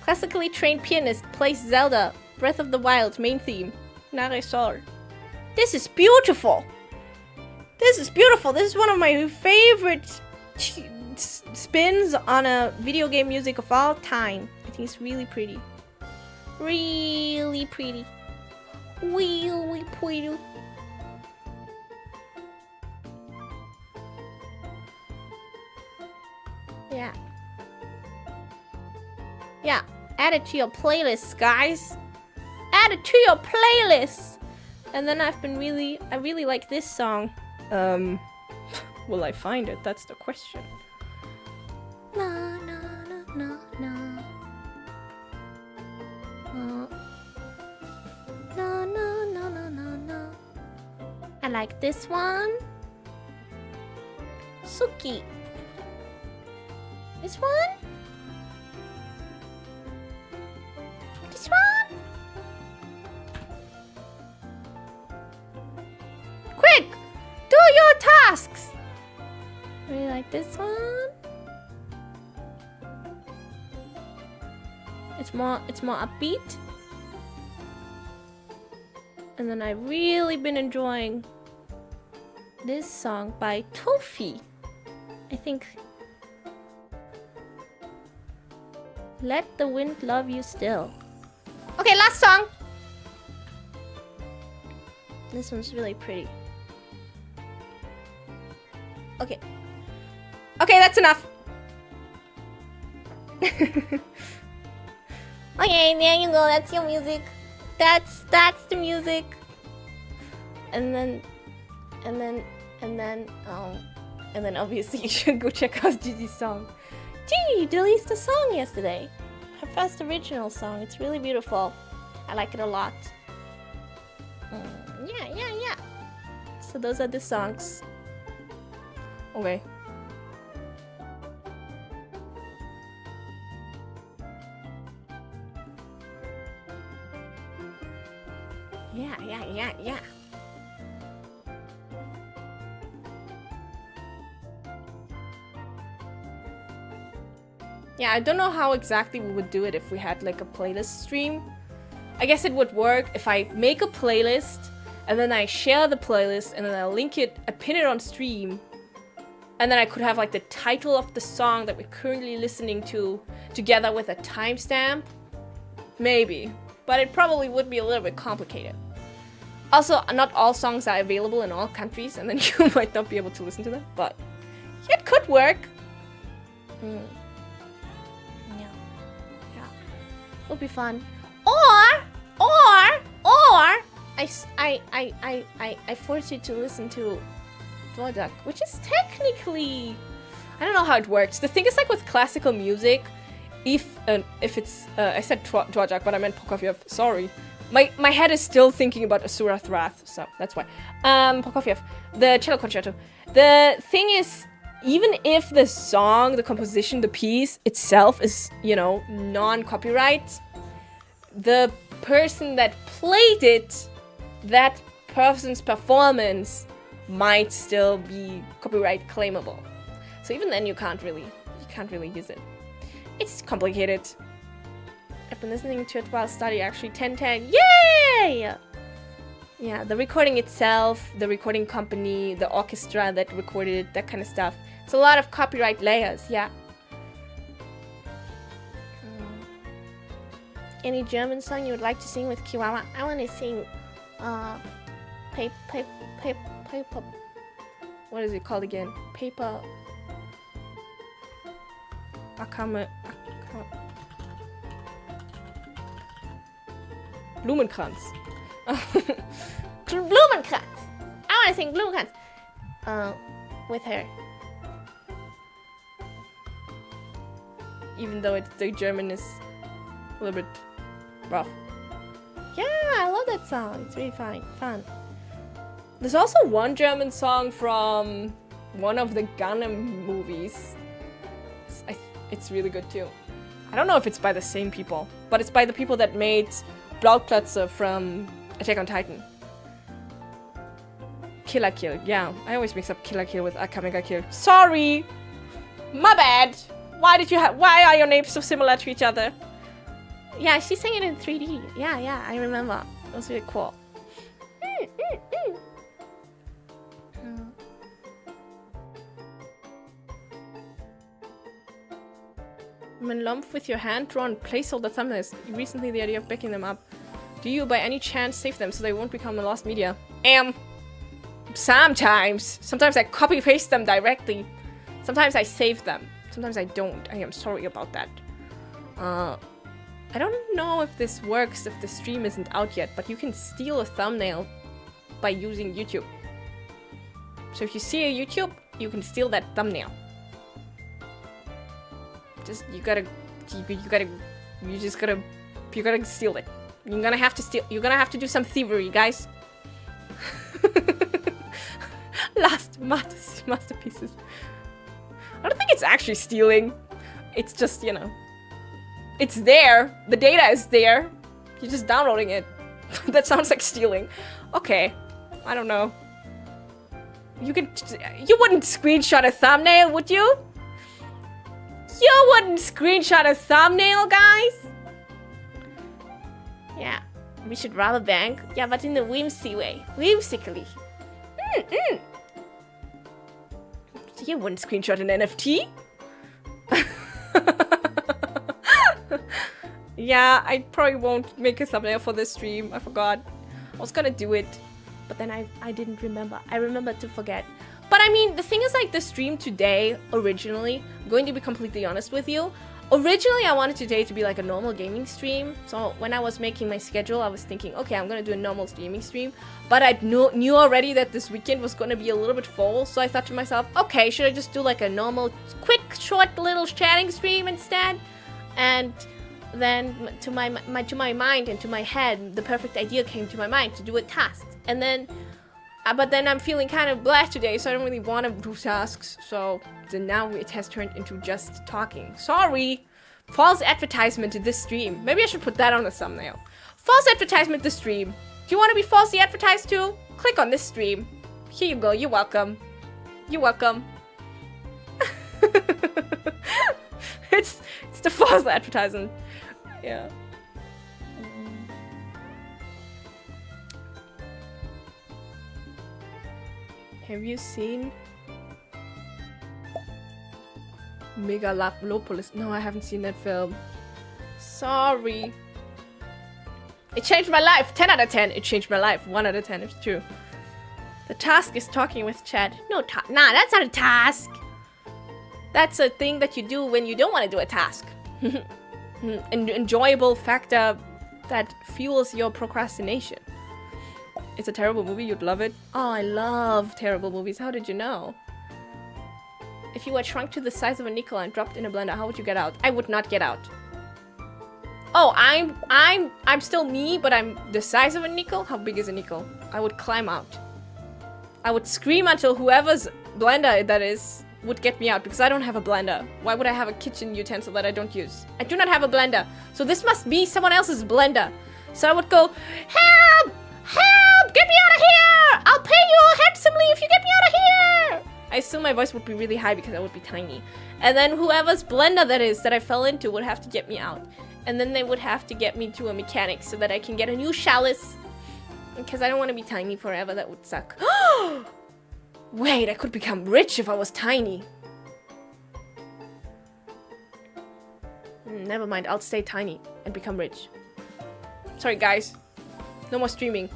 Classically trained pianist plays Zelda Breath of the Wild main theme. Nare Sol. This is beautiful. This is beautiful. This is one of my favorite spins on a video game music of all time. I think it's really pretty. Really pretty. Really pretty. Yeah. Yeah. Add it to your playlists, guys. Add it to your playlist. And then I really like this song. Will I find it? That's the question. Na, na, na, na, na. Na, na, na, na, na, na. I like this one. Suki. This one? This one? Quick! Do your tasks! Really like this one? It's more upbeat. And then I've really been enjoying this song by Tofi. I think Let the Wind Love You Still. Okay, last song. This one's really pretty. Okay. Okay, that's enough. Okay, there you go. That's your music. That's the music. And then obviously you should go check out Gigi's song. Gigi released a song yesterday. Her first original song. It's really beautiful. I like it a lot. Yeah. So those are the songs. Okay. Yeah. Yeah, I don't know how exactly we would do it if we had like a playlist stream. I guess it would work if I make a playlist and then I share the playlist and then I link it, I pin it on stream. And then I could have like the title of the song that we're currently listening to together with a timestamp. Maybe. But it probably would be a little bit complicated. Also, not all songs are available in all countries, and then you might not be able to listen to them, but it could work. Yeah. It'll be fun. Or I force you to listen to Dvorak, which is technically, I don't know how it works. The thing is, like with classical music, if it's I said Dvorak, but I meant Prokofiev. Sorry. My head is still thinking about Asura's Wrath, so that's why. Prokofiev, the cello concerto. The thing is, even if the song, the composition, the piece itself is, you know, non-copyright, the person that played it, that person's performance might still be copyright claimable. So even then you can't really use it. It's complicated. I've been listening to it while studying, actually. 1010. Yay! Yeah, the recording itself, the recording company, the orchestra that recorded it, that kind of stuff. It's a lot of copyright layers, yeah. Any German song you would like to sing with Kiwawa? I want to sing, paper. What is it called again? Paper. Blumenkranz. Blumenkranz. I want to sing Blue Cats. With her. Even though the German is a little bit rough. Yeah, I love that song. It's really fun. There's also one German song from one of the Gundam movies. It's really good too. I don't know if it's by the same people, but it's by the people that made Blauplatze from Attack on Titan. Killer Kill, yeah. I always mix up Killer Kill with Akamega Kill. Sorry! My bad! Why are your names so similar to each other? Yeah, she sang it in 3D. Yeah, I remember. It was really cool. When lump with your hand-drawn placeholder thumbnails, recently the idea of backing them up. Do you by any chance save them so they won't become the lost media? Sometimes. Sometimes I copy-paste them directly. Sometimes I save them. Sometimes I don't. I am sorry about that. I don't know if this works if the stream isn't out yet, but you can steal a thumbnail by using YouTube. So if you see a YouTube, you can steal that thumbnail. You gotta steal it. You're gonna have to do some thievery, guys. Last masterpieces. I don't think it's actually stealing. It's just, you know, it's there. The data is there. You're just downloading it. That sounds like stealing. Okay, I don't know. You wouldn't screenshot a thumbnail, would you? You wouldn't screenshot a thumbnail, guys? Yeah, we should rob a bank. Yeah, but in the whimsy way. Whimsically. You wouldn't screenshot an NFT? Yeah, I probably won't make a thumbnail for this stream. I forgot. I was gonna do it, but then I didn't remember. I remembered to forget. But I mean, the thing is, like, the stream today, originally, I'm going to be completely honest with you. Originally, I wanted today to be like a normal gaming stream. So when I was making my schedule, I was thinking, okay, I'm gonna do a normal gaming stream. But I knew already that this weekend was gonna be a little bit full. So I thought to myself, okay, should I just do like a normal, quick, short, little chatting stream instead? And then to my mind and to my head, the perfect idea came to my mind to do a task. And then, but then I'm feeling kind of blah today, so I don't really want to do tasks. So then now it has turned into just talking. Sorry, false advertisement to this stream. Maybe I should put that on the thumbnail. False advertisement to stream. Do you want to be falsely advertised too? Click on this stream. Here you go. You're welcome. You're welcome. It's the false advertisement. Yeah. Have you seen Megalopolis? No, I haven't seen that film. Sorry. It changed my life. 10 out of 10. It changed my life. 1 out of 10 if it's true. The task is talking with chat. No, nah, that's not a task. That's a thing that you do when you don't want to do a task. An enjoyable factor that fuels your procrastination. It's a terrible movie, you'd love it. Oh, I love terrible movies. How did you know? If you were shrunk to the size of a nickel and dropped in a blender, how would you get out? I would not get out. Oh, I'm still me, but I'm the size of a nickel? How big is a nickel? I would climb out. I would scream until whoever's blender that is would get me out, because I don't have a blender. Why would I have a kitchen utensil that I don't use? I do not have a blender. So this must be someone else's blender. So I would go, help! Help! Get me out of here! I'll pay you handsomely if you get me out of here! I assume my voice would be really high because I would be tiny. And then whoever's blender that is that I fell into would have to get me out. And then they would have to get me to a mechanic so that I can get a new chalice. Because I don't want to be tiny forever, that would suck. Wait, I could become rich if I was tiny. Never mind, I'll stay tiny and become rich. Sorry guys, no more streaming.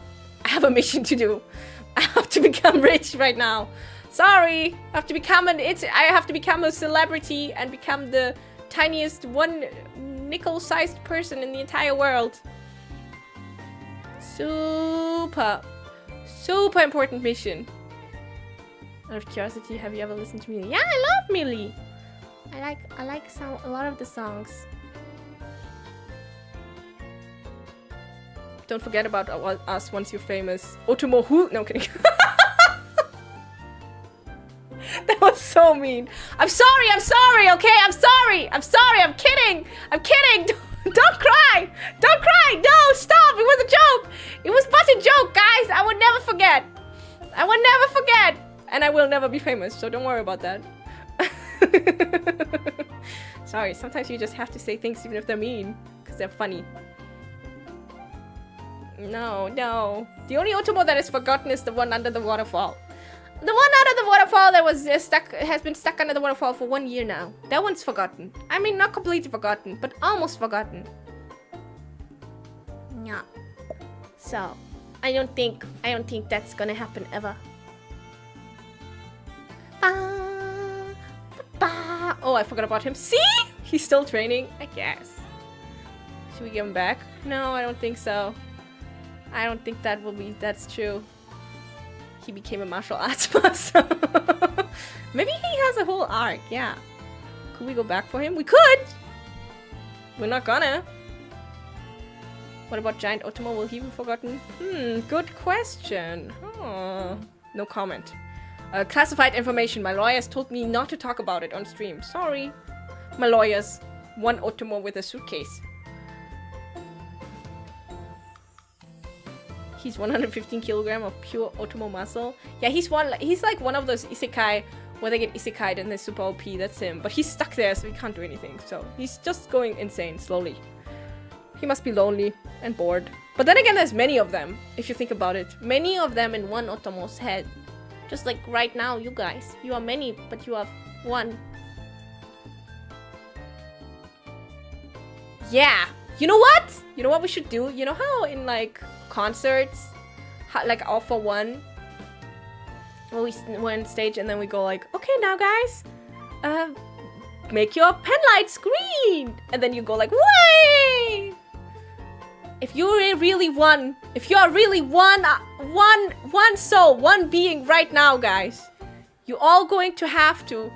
I have a mission to do. I have to become rich right now. Sorry, I have to become a celebrity and become the tiniest one nickel-sized person in the entire world. Super important mission. Out of curiosity, have you ever listened to Millie? Yeah, I love Millie. I like a lot of the songs. Don't forget about us once you're famous. Otomo who? No, I'm kidding. That was so mean. I'm sorry, okay? I'm sorry, I'm kidding. Don't cry. No, stop, it was a joke. It was but a joke, guys. I would never forget. And I will never be famous, so don't worry about that. Sorry, sometimes you just have to say things even if they're mean, because they're funny. No. The only Otomo that is forgotten is the one under the waterfall. The one under the waterfall that was has been stuck under the waterfall for 1 year now. That one's forgotten. I mean, not completely forgotten, but almost forgotten. Yeah. So, I don't think that's gonna happen ever. Oh, I forgot about him. See? He's still training, I guess. Should we give him back? No, I don't think so. I don't think that's true. He became a martial arts master. Maybe he has a whole arc, yeah. Could we go back for him? We could! We're not gonna. What about Giant Otomo? Will he be forgotten? Good question. Oh, no comment. Classified information. My lawyers told me not to talk about it on stream. Sorry. My lawyers. One Otomo with a suitcase. He's 115 kilogram of pure Otomo muscle. Yeah, he's like one of those isekai where they get isekai'd and they're super OP. That's him. But he's stuck there, so he can't do anything. So he's just going insane slowly. He must be lonely and bored. But then again, there's many of them, if you think about it. Many of them in one Otomo's head. Just like right now, you guys. You are many, but you are one. Yeah. You know what? You know what we should do? You know how in like concerts, like all for one, when we're on stage and then we go like, okay, now guys, make your pen lights green, and then you go like, way. If you're really one, if you are really one soul, one being right now, guys, you're all going to have to.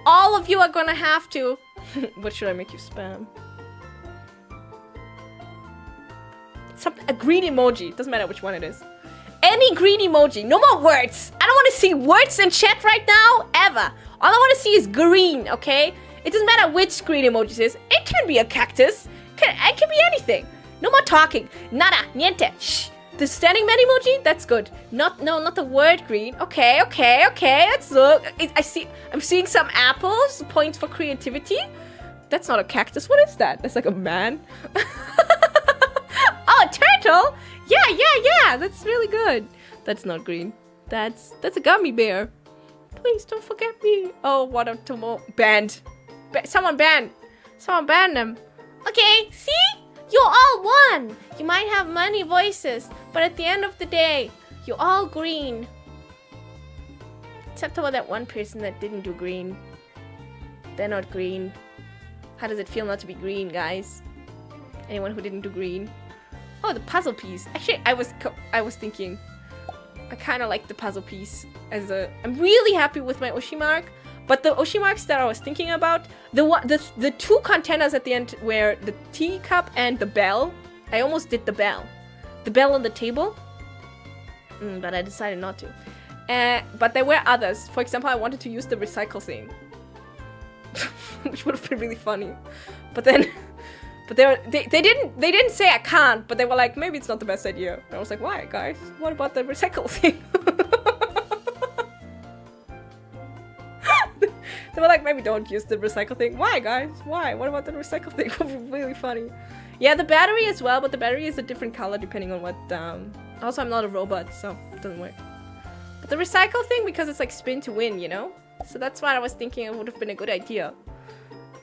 All of you are gonna have to. What should I make you spam? A green emoji. Doesn't matter which one it is. Any green emoji. No more words. I don't want to see words in chat right now. Ever. All I want to see is green, okay? It doesn't matter which green emoji it is. It can be a cactus. It can be anything. No more talking. Nada. Niente. Shh. The standing man emoji? That's good. Not the word green. Okay. Let's look. I'm seeing some apples. Points for creativity. That's not a cactus. What is that? That's like a man. Oh, a turtle? Yeah. That's really good. That's not green. That's a gummy bear. Please don't forget me. Oh, what a tomo. Banned. Someone banned them. Okay, see? You're all one. You might have many voices, but at the end of the day, you're all green. Except for that one person that didn't do green. They're not green. How does it feel not to be green, guys? Anyone who didn't do green? Oh, the puzzle piece. Actually, I was thinking, I kind of like the puzzle piece I'm really happy with my Oshi but the Oshi marks that I was thinking about, the two containers at the end were the teacup and the bell. I almost did the bell on the table, but I decided not to. But there were others. For example, I wanted to use the recycle thing, which would have been really funny. But then. But they didn't say I can't, but they were like, maybe it's not the best idea. And I was like, why, guys? What about the recycle thing? They were like, maybe don't use the recycle thing. Why, guys? Why? What about the recycle thing? It would be really funny. Yeah, the battery as well, but the battery is a different color depending on what... Also, I'm not a robot, so it doesn't work. But the recycle thing, because it's like spin to win, you know? So that's why I was thinking it would have been a good idea.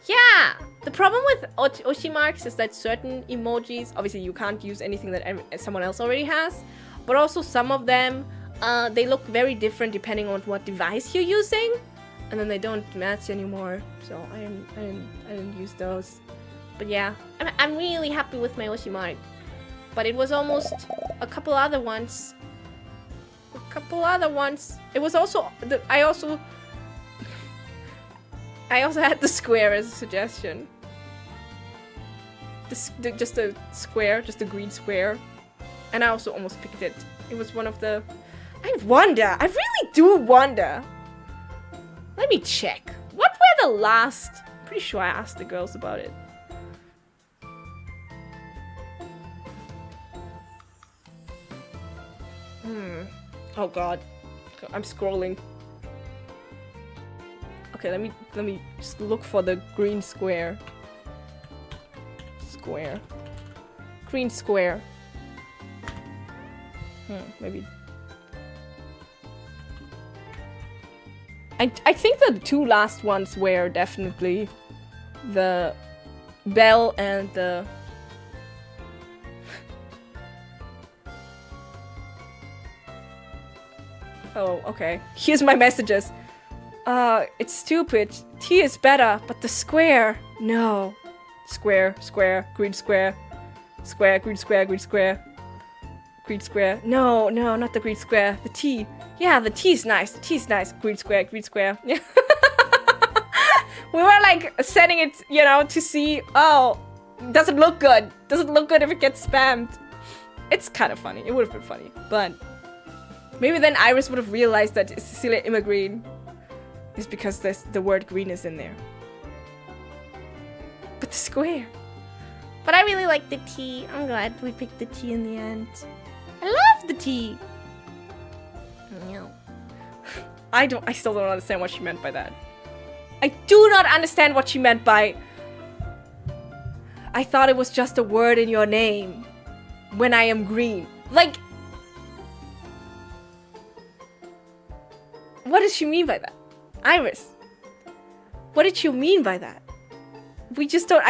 Yeah! The problem with Oshi marks is that certain emojis, obviously you can't use anything that someone else already has, but also some of them, they look very different depending on what device you're using, and then they don't match anymore, so I didn't use those. But yeah, I'm really happy with my Oshi mark, but it was almost a couple other ones. couple other ones. It was also I also had the square as a suggestion. Just a square, just a green square. And I also almost picked it. It was one of the... I wonder. I really do wonder. Let me check. What were the last... I'm pretty sure I asked the girls about it. Oh god. I'm scrolling. Okay, let me just look for the green square. Square. Green square. Maybe. I think the two last ones were definitely the bell and the... Oh, okay. Here's my messages. It's stupid. T is better, but the square, no. Square, square, green square. Square, green square, green square. Green square. No, no, not the green square. The T. Yeah, the T is nice. The T is nice. Green square, green square. We were like setting it, you know, to see, oh, does it look good? Does it look good if it gets spammed? It's kind of funny. It would have been funny, but maybe then Iris would have realized that Cecilia Immergreen is because the word green is in there. But the square. But I really like the T. I'm glad we picked the T in the end. I love the T. No. I still don't understand what she meant by that. I do not understand what she meant by... I thought it was just a word in your name. When I am green. Like... What does she mean by that? Iris. What did you mean by that? I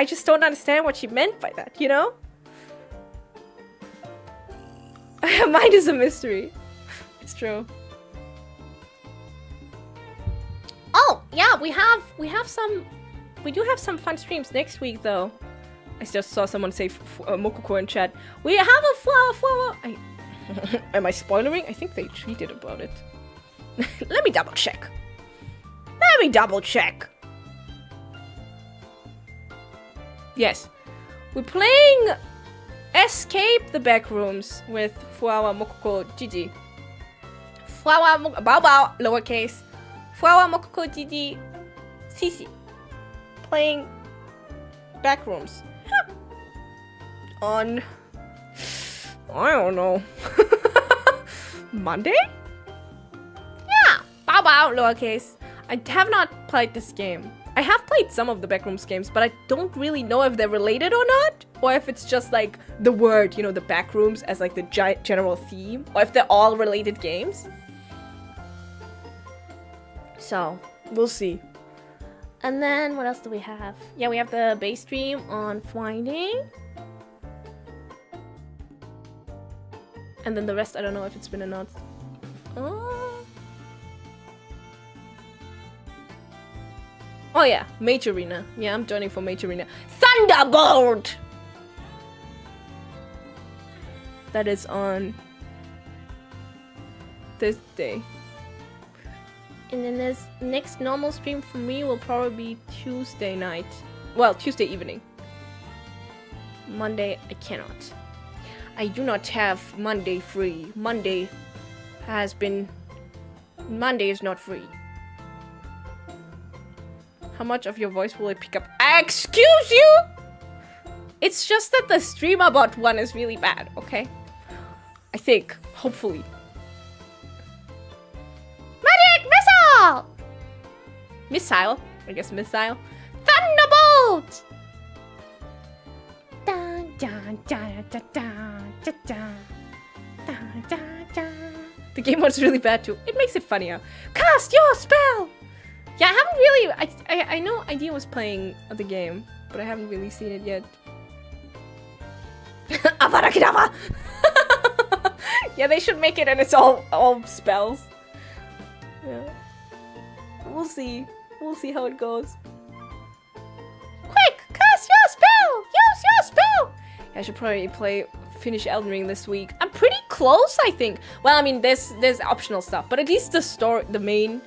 just don't understand what she meant by that, you know? Mine is a mystery. It's true. Oh, yeah, we do have some fun streams next week, though. I just saw someone say Mokoko in chat. We have a flower. Am I spoilering? I think they tweeted about it. Let me double check. Yes. We're playing Escape the Backrooms with Fuawa Mokoko Gigi. Bao, lowercase. Fuawa Mokoko Gigi Cici. Playing Backrooms. On... I don't know. Monday? Yeah. Bao, lowercase. I have not played this game. I have played some of the Backrooms games, but I don't really know if they're related or not. Or if it's just like the word, you know, the Backrooms as like the general theme. Or if they're all related games. So, we'll see. And then, what else do we have? Yeah, we have the base stream on Friday. And then the rest, I don't know if it's been announced. Oh yeah, Major Arena. Yeah, I'm joining for Major Arena. Thunderbolt! That is on Thursday. And then this next normal stream for me will probably be Tuesday night. Well, Tuesday evening. Monday, I cannot. I do not have Monday free. Monday is not free. How much of your voice will it pick up? Excuse you? It's just that the streamer bot one is really bad, okay? I think. Hopefully. Magic missile! Missile? I guess missile. Thunderbolt! Dun, dun, dun, dun, dun, dun, dun, dun, dun, dun. The game was really bad too. It makes it funnier. Cast your spell! Yeah, I haven't really... I know Idea was playing the game, but I haven't really seen it yet. Avada Kedavra! Yeah, they should make it and it's all spells. Yeah. We'll see. We'll see how it goes. Quick! Cast your spell! Use your spell! I should probably play finish Elden Ring this week. I'm pretty close, I think. Well, I mean, there's optional stuff, but at least the main.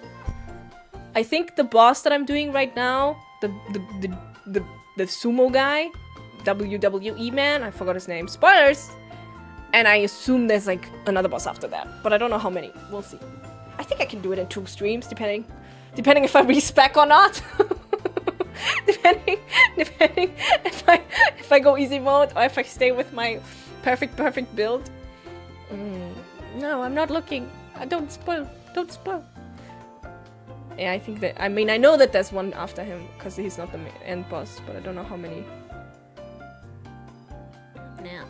I think the boss that I'm doing right now, the sumo guy, WWE man, I forgot his name. Spoilers. And I assume there's like another boss after that, but I don't know how many. We'll see. I think I can do it in 2 streams, depending if I respec or not. depending if I go easy mode or if I stay with my perfect build. No, I'm not looking. Don't spoil. Yeah, I think that. I mean, I know that there's one after him because he's not the end boss, but I don't know how many. Now,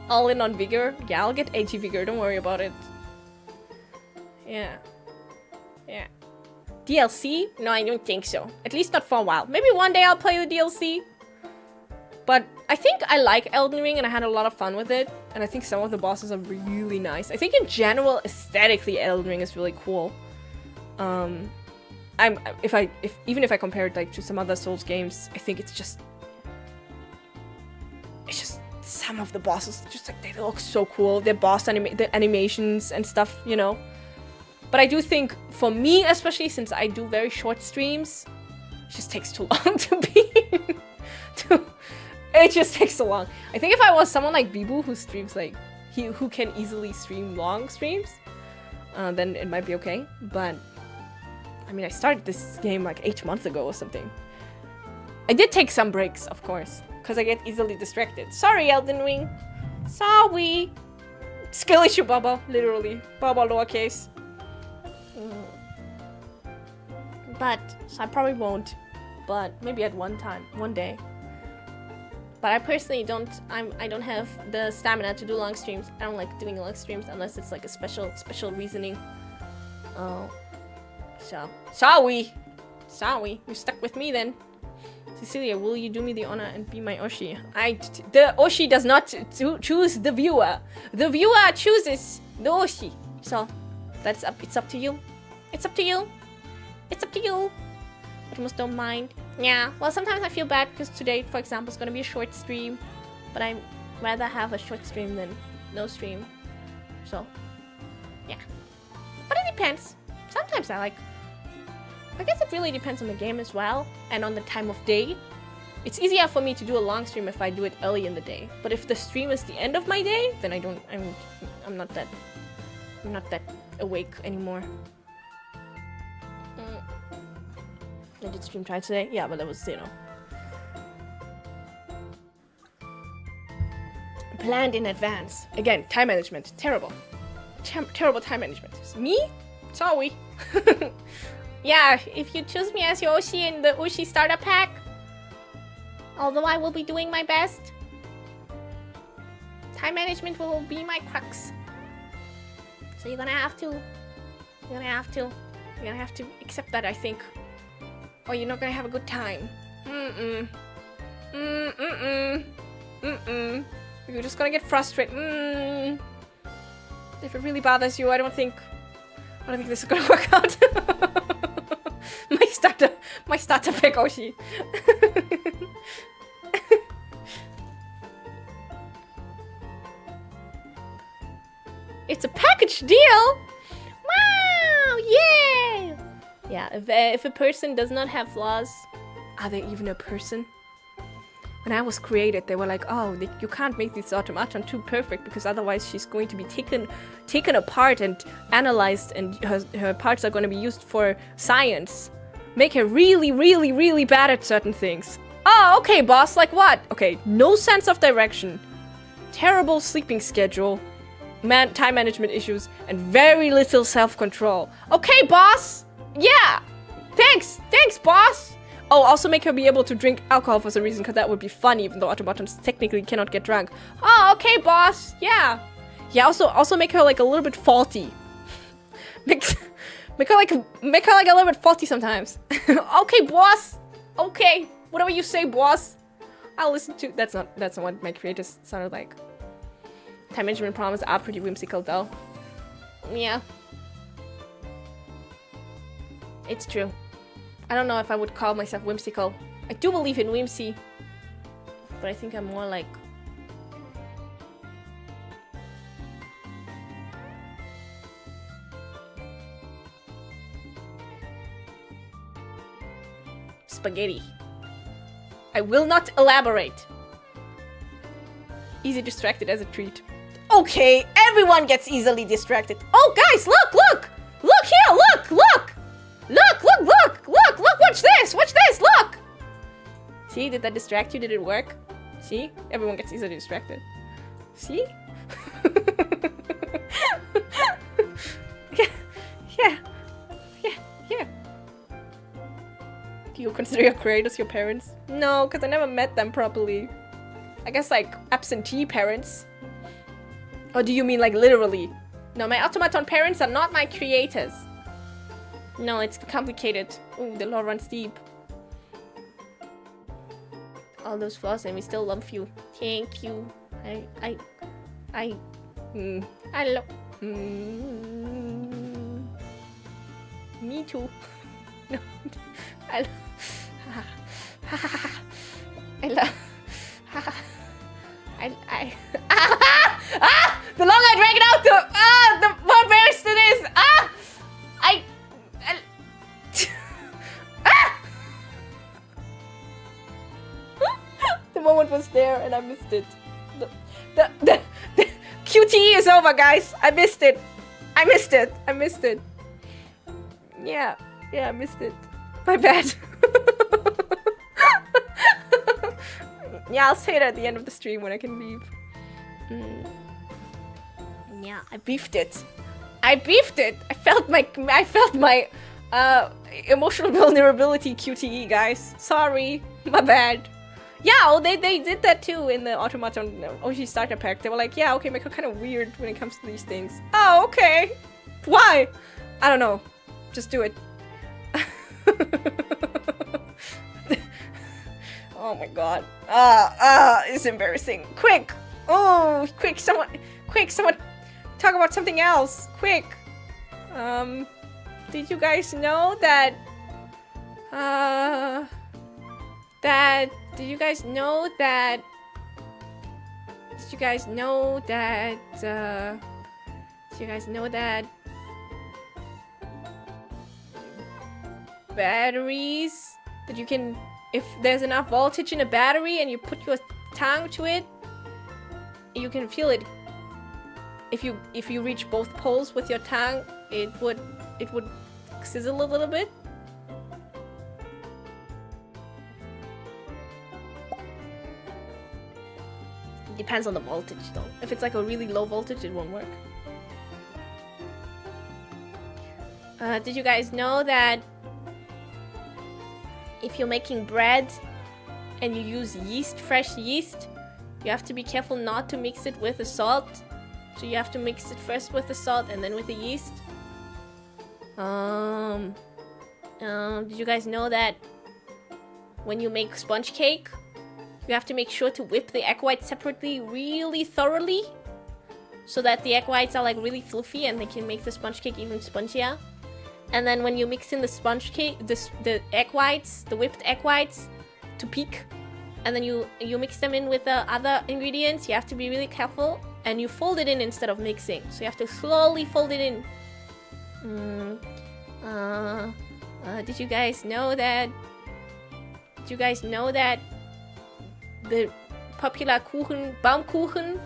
all in on vigor. Yeah, I'll get 80 vigor. Don't worry about it. Yeah. DLC? No, I don't think so. At least not for a while. Maybe one day I'll play the DLC. But I think I like Elden Ring and I had a lot of fun with it. And I think some of the bosses are really nice. I think in general, aesthetically, Elden Ring is really cool. Even if I compare it like to some other Souls games, I think it's just some of the bosses just like they look so cool. Their the animations and stuff, you know. But I do think, for me especially, since I do very short streams, it just takes too long to be... It just takes so long. I think if I was someone like Bibu who streams like... who can easily stream long streams, then it might be okay. But, I mean, I started this game like 8 months ago or something. I did take some breaks, of course, because I get easily distracted. Sorry, Elden Ring. Sorry. Skill issue, Baba. Literally. Baba lowercase. But, so I probably won't. But maybe at one day. But I personally don't have the stamina to do long streams. I don't like doing long streams unless it's like a special reasoning. Oh. So. Sorry! You're stuck with me then. Cecilia, will you do me the honor and be my Oshi? The Oshi does not choose the viewer. The viewer chooses the Oshi. So, it's up to you. It's up to you. But almost don't mind. Yeah, well, sometimes I feel bad because today, for example, is going to be a short stream. But I'd rather have a short stream than no stream. So, yeah. But it depends. Sometimes I guess it really depends on the game as well. And on the time of day. It's easier for me to do a long stream if I do it early in the day. But if the stream is the end of my day, then I'm not that awake anymore. I did stream try today. Yeah, but that was, you know, planned in advance. Again, time management. Terrible. Terrible time management. Me? Sorry. Yeah, if you choose me as your Oshi in the Oshi starter pack, although I will be doing my best, time management will be my crux. So you're gonna have to accept that, I think. Or you're not gonna have a good time. You're just gonna get frustrated. If it really bothers you, I don't think this is gonna work out. my starter pack Oshi. It's a package deal. Wow! Yay! Yeah, if a person does not have flaws, are they even a person? When I was created, they were like, oh, you can't make this automaton too perfect because otherwise she's going to be taken apart and analyzed and her parts are going to be used for science. Make her really, really, really bad at certain things. Oh, okay, boss, like what? Okay, no sense of direction. Terrible sleeping schedule. Time management issues and very little self-control. Okay, boss! Yeah! Thanks, boss! Oh, also make her be able to drink alcohol for some reason, because that would be fun, even though automatons technically cannot get drunk. Oh, okay, boss. Yeah. Yeah, also make her like a little bit faulty. make her like a little bit faulty sometimes. Okay, boss. Okay, whatever you say, boss. I'll listen to. That's not what my creators sounded like. Time management problems are pretty whimsical, though. Yeah. It's true. I don't know if I would call myself whimsical. I do believe in whimsy. But I think I'm more like spaghetti. I will not elaborate. Easy distracted as a treat. Okay, everyone gets easily distracted. Oh, guys, look, look! Look here, look, look! Look, look, look, look, look, watch this, look! See, did that distract you? Did it work? See? Everyone gets easily distracted. See? Yeah. Do you consider your creators your parents? No, because I never met them properly. I guess like absentee parents. Or do you mean like literally? No, my automaton parents are not my creators. No, it's complicated. Ooh, the law runs deep. All those flaws and we still love you. Thank you. I love... Me too. No. I love... The longer I drag it out, the more embarrassed it is. The moment was there and I missed it. The QTE is over, guys. I missed it. Yeah, I missed it. My bad. Yeah, I'll say it at the end of the stream when I can leave. Yeah, I beefed it. I felt my emotional vulnerability QTE, guys. Sorry, my bad. Yeah, oh, they did that too in the Automaton OG starter pack. They were like, yeah, okay, make her kind of weird when it comes to these things. Oh, okay. Why? I don't know. Just do it. Oh my god. It's embarrassing. Quick! Oh, quick, someone talk about something else. Quick. Did you guys know that did you guys know that batteries, that you can, if there's enough voltage in a battery and you put your tongue to it, you can feel it. If you reach both poles with your tongue, it would sizzle a little bit. Depends on the voltage though. If it's like a really low voltage, it won't work. Did you guys know that if you're making bread and you use yeast, fresh yeast, you have to be careful not to mix it with the salt. So you have to mix it first with the salt and then with the yeast. Did you guys know that when you make sponge cake, you have to make sure to whip the egg whites separately really thoroughly so that the egg whites are like really fluffy and they can make the sponge cake even spongier. And then when you mix in the sponge cake, the egg whites, the whipped egg whites to peak, and then you mix them in with the other ingredients, you have to be really careful and you fold it in instead of mixing. So you have to slowly fold it in. Did you guys know that the popular Kuchen, Baumkuchen,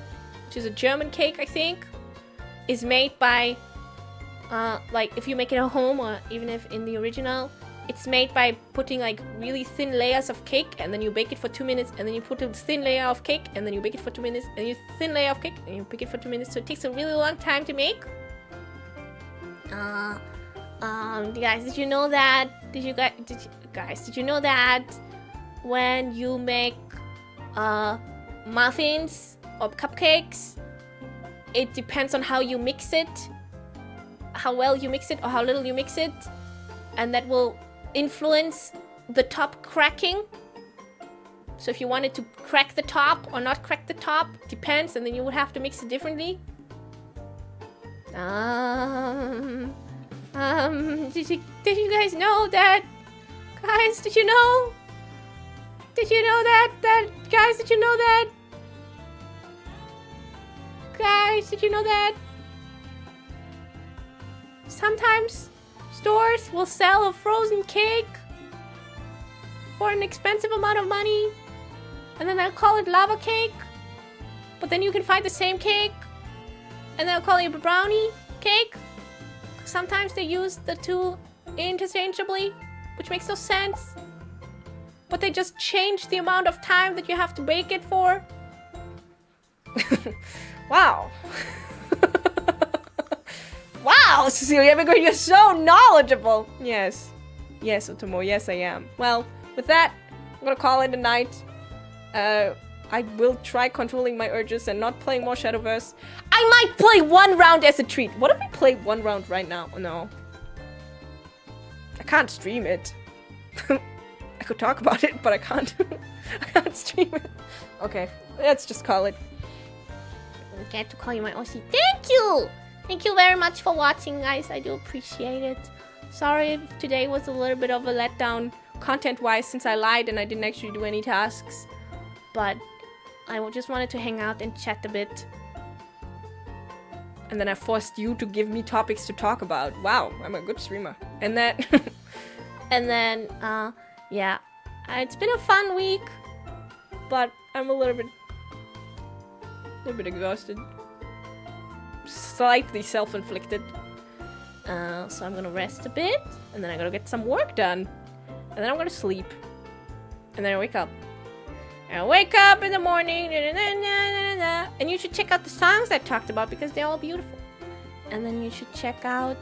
which is a German cake, I think, is made by, like, if you make it at home or even if in the original, it's made by putting like really thin layers of cake and then you bake it for 2 minutes and then you put a thin layer of cake and then you bake it for 2 minutes and you thin layer of cake and you bake it for 2 minutes. So it takes a really long time to make. Guys, did you know that? Did you know that when you make muffins or cupcakes, it depends on how you mix it, how well you mix it or how little you mix it, and that will influence the top cracking. So if you wanted to crack the top or not crack the top, depends, and then you would have to mix it differently. Did you guys know that? Guys, did you know? Did you know that? Guys, did you know that? Guys, did you know that? Sometimes stores will sell a frozen cake for an expensive amount of money, and then they'll call it lava cake, but then you can find the same cake, and they'll call it brownie cake. Sometimes they use the two interchangeably, which makes no sense. But they just change the amount of time that you have to bake it for. Wow. Wow, Cecilia, you're so knowledgeable. Yes. Yes, Otomo, yes I am. Well, with that, I'm gonna call it a night. I will try controlling my urges and not playing more Shadowverse. I might play one round as a treat. What if we play one round right now? Oh, no. I can't stream it. I could talk about it, but I can't. I can't stream it. Okay, let's just call it. I get to call you my Oshi. Thank you! Thank you very much for watching, guys. I do appreciate it. Sorry if today was a little bit of a letdown content-wise since I lied and I didn't actually do any tasks. But I just wanted to hang out and chat a bit. And then I forced you to give me topics to talk about. Wow, I'm a good streamer. And then... yeah. It's been a fun week. But I'm a little bit exhausted. Slightly self-inflicted. So I'm gonna rest a bit. And then I'm gonna get some work done. And then I'm gonna sleep. And then I wake up. And I wake up in the morning, and you should check out the songs I talked about because they're all beautiful. And then you should check out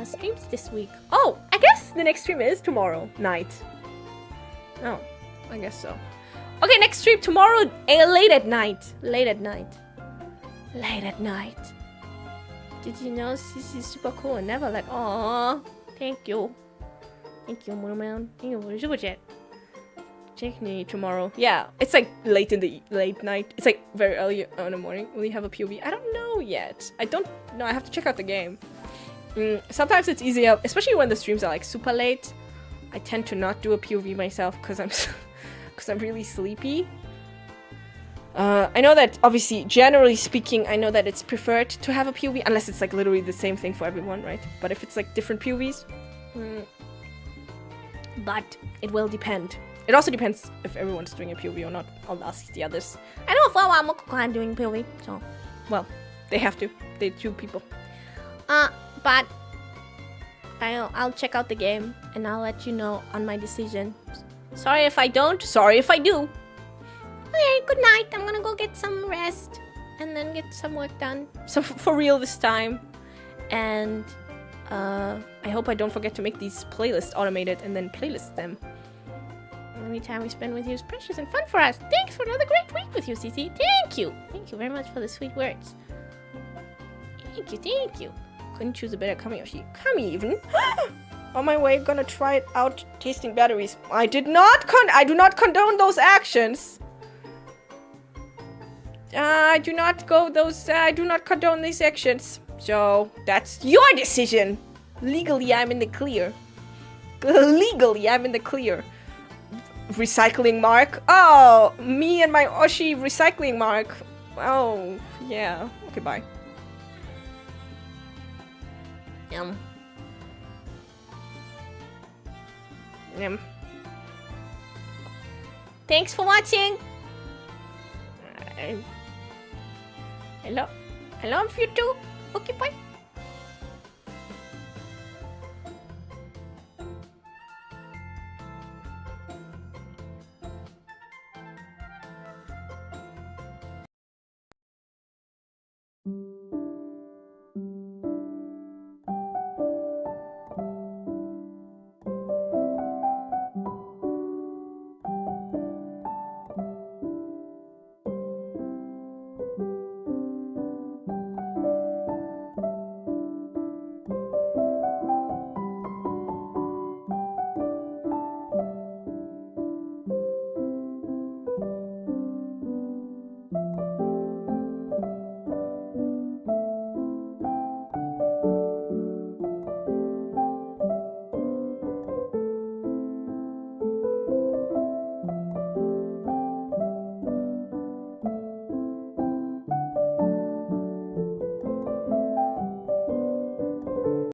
streams this week. Oh, I guess the next stream is tomorrow night. Oh, I guess so. Okay, next stream tomorrow, late at night. Late at night. Late at night. Did you know this is super cool and never like, aww. Thank you. Thank you, Monoman. Thank you for the super chat. Check me tomorrow. Yeah, it's like late night. It's like very early in the morning. Will you have a POV? I don't know yet. I don't know. I have to check out the game. Sometimes it's easier, especially when the streams are like super late. I tend to not do a POV myself because I'm really sleepy. I know that obviously, generally speaking, I know that it's preferred to have a POV unless it's like literally the same thing for everyone, right? But if it's like different POVs, but it will depend. It also depends if everyone's doing a POV or not. I'll ask the others. I know if I'm doing POV, so well, they have to. They're 2 people. But I'll check out the game and I'll let you know on my decision. Sorry if I don't. Sorry if I do. Okay, good night. I'm gonna go get some rest and then get some work done. So for real this time. And I hope I don't forget to make these playlists automated and then playlist them. Any time we spend with you is precious and fun for us. Thanks for another great week with you, Cici. Thank you. Thank you very much for the sweet words. Thank you, thank you. Couldn't choose a better kami Yoshi. Kami even. On my way, gonna try it out tasting batteries. I do not condone those actions. I do not condone these actions. So that's your decision. Legally, I'm in the clear. Legally, I'm in the clear. Recycling mark. Oh, me and my Oshi recycling mark. Oh, yeah. Okay, bye. Yum. Thanks for watching. Hello. I love you too. Okay, bye.